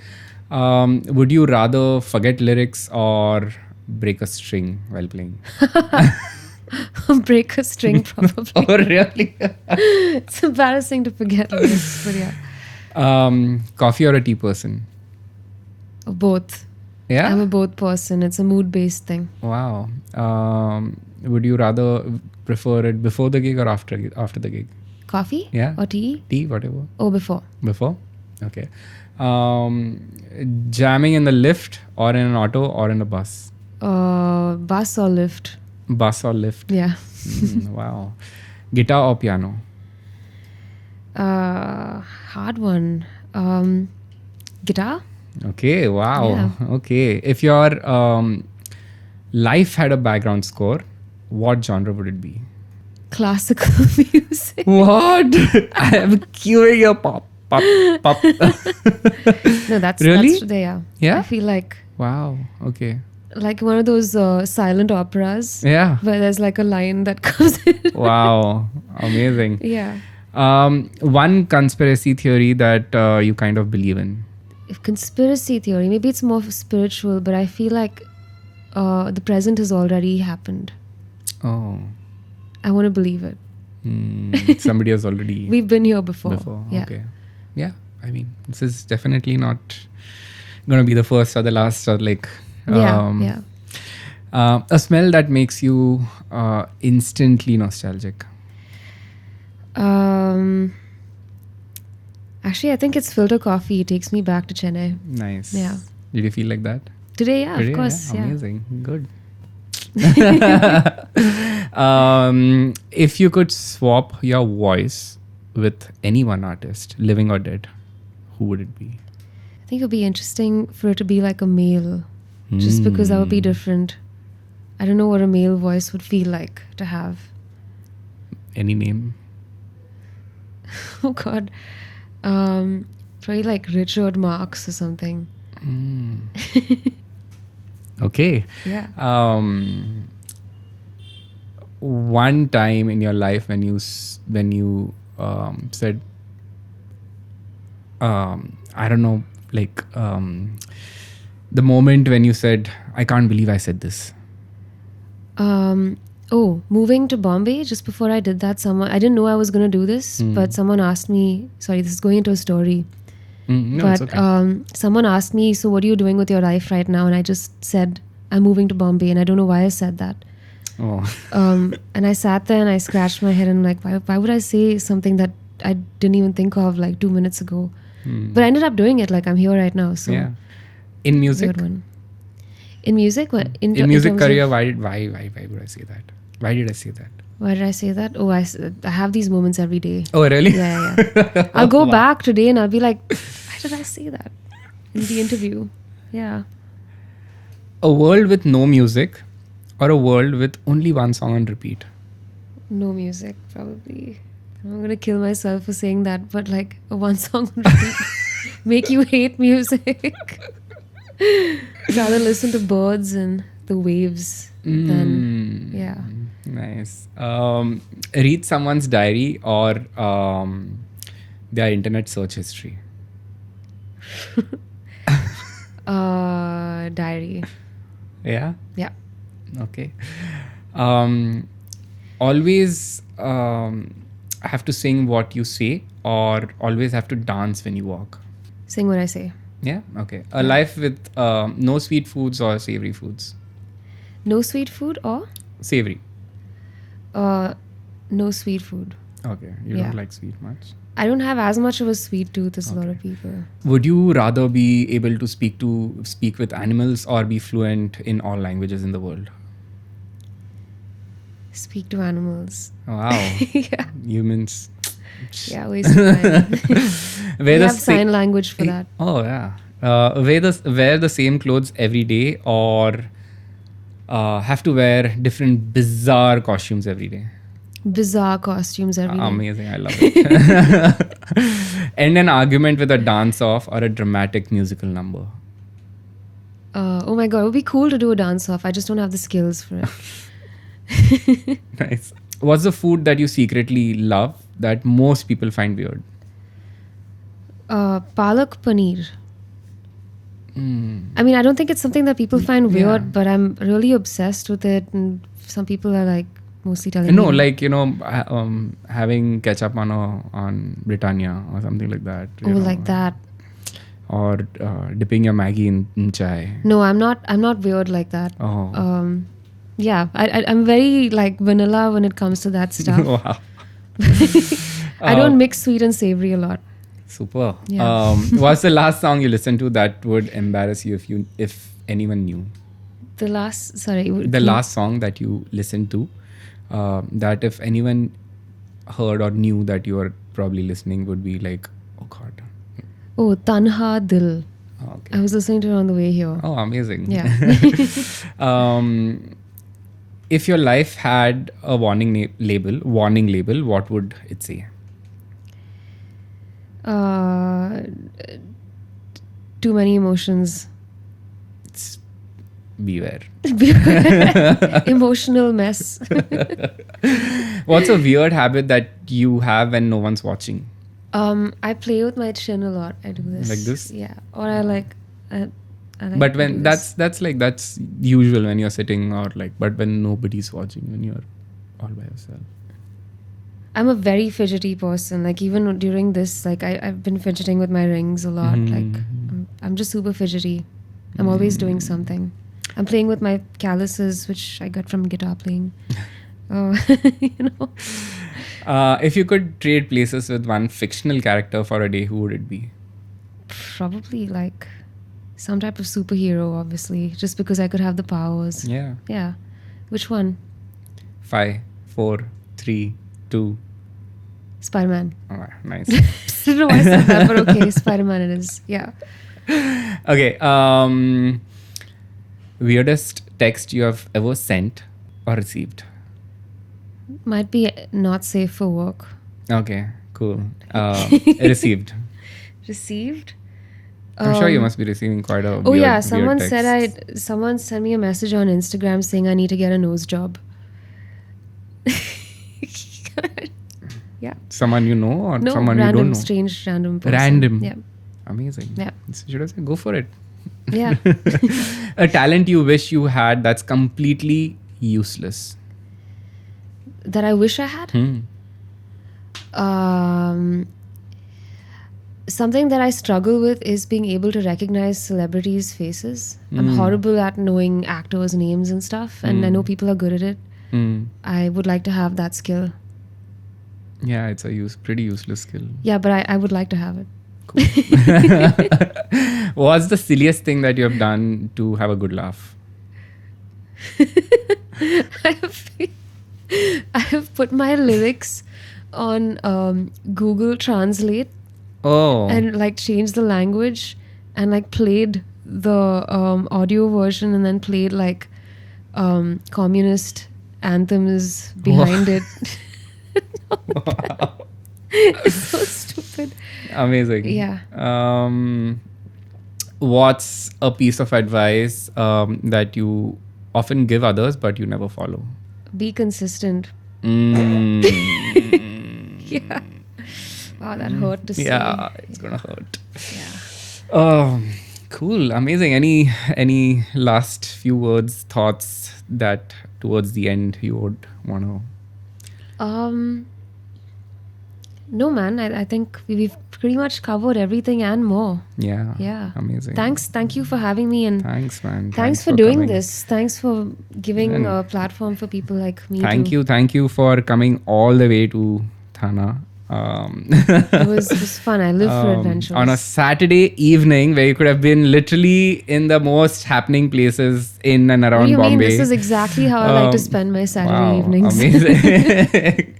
Would you rather forget lyrics or break a string while playing? Break a string, probably. Oh, really? It's embarrassing to forget lyrics, but yeah. Coffee or a tea person? Both. Yeah? I'm a both person. It's a mood-based thing. Wow. Would you rather prefer it before the gig or after the gig? Coffee? Yeah. Or tea? Tea, whatever. Oh, before. Before? Okay. Jamming in the lift or in an auto or in a bus? Bus or lift? Bus or lift? Yeah. Wow. Guitar or piano? Hard one. Guitar? Okay, wow. Yeah. Okay. If your life had a background score, what genre would it be? Classical music. What? I am queuing your pop. No, that's Really? That's, yeah. Yeah? I feel like Okay. one of those silent operas Yeah. where there's like a line that comes in. Wow. Amazing. Yeah. One conspiracy theory that you kind of believe in. If conspiracy theory, maybe it's more spiritual, but I feel like the present has already happened. Oh. I want to believe it. Somebody has already We've been here before. Yeah. Okay. Yeah. I mean, this is definitely not going to be the first or the last or like... Yeah. A smell that makes you instantly nostalgic. Actually, I think it's filter coffee. It takes me back to Chennai. Nice. Yeah. Did you feel like that? Today, yeah, Today? of course. Yeah. Amazing. Good. If you could swap your voice with any one artist, living or dead, who would it be? I think it would be interesting for it to be like a male, just because that would be different. I don't know what a male voice would feel like to have. Any name? Oh God. Probably like Richard Marx or something. Okay. Yeah. One time in your life when you said, I don't know, like the moment when you said, I can't believe I said this. Moving to Bombay, just before I did that, I didn't know I was going to do this, but someone asked me, sorry, this is going into a story. No, But it's okay. someone asked me, so what are you doing with your life right now? And I just said, I'm moving to Bombay. And I don't know why I said that. Oh. And I sat there and I scratched my head and like, why would I say something that I didn't even think of like 2 minutes ago? But I ended up doing it. Like I'm here right now. So Yeah. In music? weird one. In music? What? In music career, why would I say that? Why did I say that? Why did I say that? Oh, I have these moments every day. Oh, really? Yeah. I'll go back today and I'll be like, why did I say that in the interview? Yeah. A world with no music or a world with only one song on repeat? No music, probably. I'm going to kill myself for saying that, but like a one song on repeat make you hate music. Rather listen to birds and the waves than, yeah. Nice. Read someone's diary or their internet search history? Diary. Yeah? Yeah. Okay. Always have to sing what you say or always have to dance when you walk? Sing what I say. Yeah? Okay. A life with no sweet foods or savory foods? No sweet food or? Savory. No sweet food. Okay. You Yeah. don't like sweet much? I don't have as much of a sweet tooth as a lot of people. Would you rather be able to speak with animals or be fluent in all languages in the world? Speak to animals. Wow. Yeah. Humans. Yeah, waste of time. We have sign language for that. Oh yeah. Wear the same clothes every day, or have to wear different bizarre costumes every day. Bizarre costumes every day. Amazing, I love it. End an argument with a dance-off or a dramatic musical number. Oh my god, it would be cool to do a dance-off. I just don't have the skills for it. Nice. What's the food that you secretly love that most people find weird? Palak paneer. I mean, I don't think it's something that people find weird, but I'm really obsessed with it. And some people are like mostly telling me. No, like, having ketchup on Britannia or something like that. Oh, like that. Or dipping your Maggie in chai. No, I'm not weird like that. Oh. Yeah, I'm very like vanilla when it comes to that stuff. Wow. I don't mix sweet and savory a lot. Super. Yeah. What's the last song you listened to that would embarrass you if anyone knew? The last song that you listened to, that if anyone heard or knew that you were probably listening, would be like, oh God. Oh, Tanha Dil. Oh, okay. I was listening to it on the way here. Oh, amazing. Yeah. If your life had a warning label, what would it say? Too many emotions. Beware. Emotional mess. What's a weird habit that you have when no one's watching? I play with my chin a lot. I do this. Like this? Yeah. Or I like but when that's usual when you're sitting, or like, but when nobody's watching, when you're all by yourself. I'm a very fidgety person. Like even during this, like I've been fidgeting with my rings a lot. Like I'm just super fidgety. I'm always doing something. I'm playing with my calluses, which I got from guitar playing. If you could trade places with one fictional character for a day, who would it be? Probably like some type of superhero, obviously, just because I could have the powers. Yeah. Yeah. Which one? 5, 4, 3, 2. Spider-Man. Oh, nice. I don't know why I said that, but okay, Spider-Man it is. Yeah. Okay. Weirdest text you have ever sent or received? Might be not safe for work. Okay, cool. Received. Received? I'm sure you must be receiving quite a Oh weird, yeah, someone weird said someone sent me a message on Instagram saying I need to get a nose job. Yeah. Someone you know, or No, someone random, you don't know? strange, random person. Random. Yeah. Amazing. Yeah. Should I say go for it? Yeah. A talent you wish you had that's completely useless. That I wish I had? Something that I struggle with is being able to recognize celebrities' faces. I'm horrible at knowing actors' names and stuff, and I know people are good at it. I would like to have that skill. Yeah, it's a pretty useless skill. Yeah, but I would like to have it. Cool. What's the silliest thing that you have done to have a good laugh? I have put my lyrics on Google Translate. Oh. And like changed the language and like played the audio version and then played like communist anthems behind it. Wow. It's so stupid. Amazing. Yeah. What's a piece of advice that you often give others but you never follow? Be consistent. Yeah. Wow, that hurt to say. Yeah, it's gonna hurt. Yeah. Cool, amazing. Any last few words, thoughts that towards the end you would want to? No, man. I think we've pretty much covered everything and more. Yeah. Yeah. Amazing. Thank you for having me, and Thanks, man. thanks for doing coming. this. Thanks for giving a platform for people like me. Thank you for coming all the way to Thana. It was fun. I live for adventures. On a Saturday evening where you could have been literally in the most happening places in and around What do you Bombay. mean? This is exactly how I like to spend my Saturday evenings. Amazing.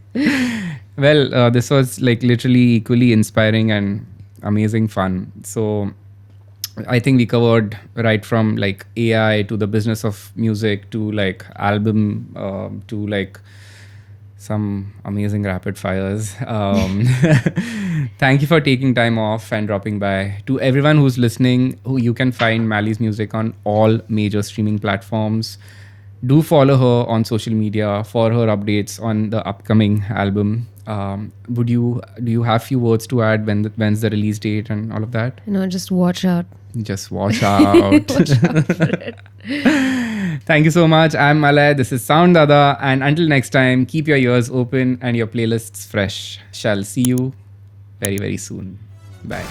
Well, this was like literally equally inspiring and amazing fun. So I think we covered right from like AI to the business of music to like album to like some amazing rapid fires. Thank you for taking time off and dropping by. To everyone who's listening, who you can find Mally's music on all major streaming platforms. Do follow her on social media for her updates on the upcoming album. Do you have few words to add when's the release date and all of that? Just watch out. Just watch out. Watch out for it. Thank you so much. I'm Malay. This is Sound Dada. And until next time, keep your ears open and your playlists fresh. Shall see you very, very soon. Bye.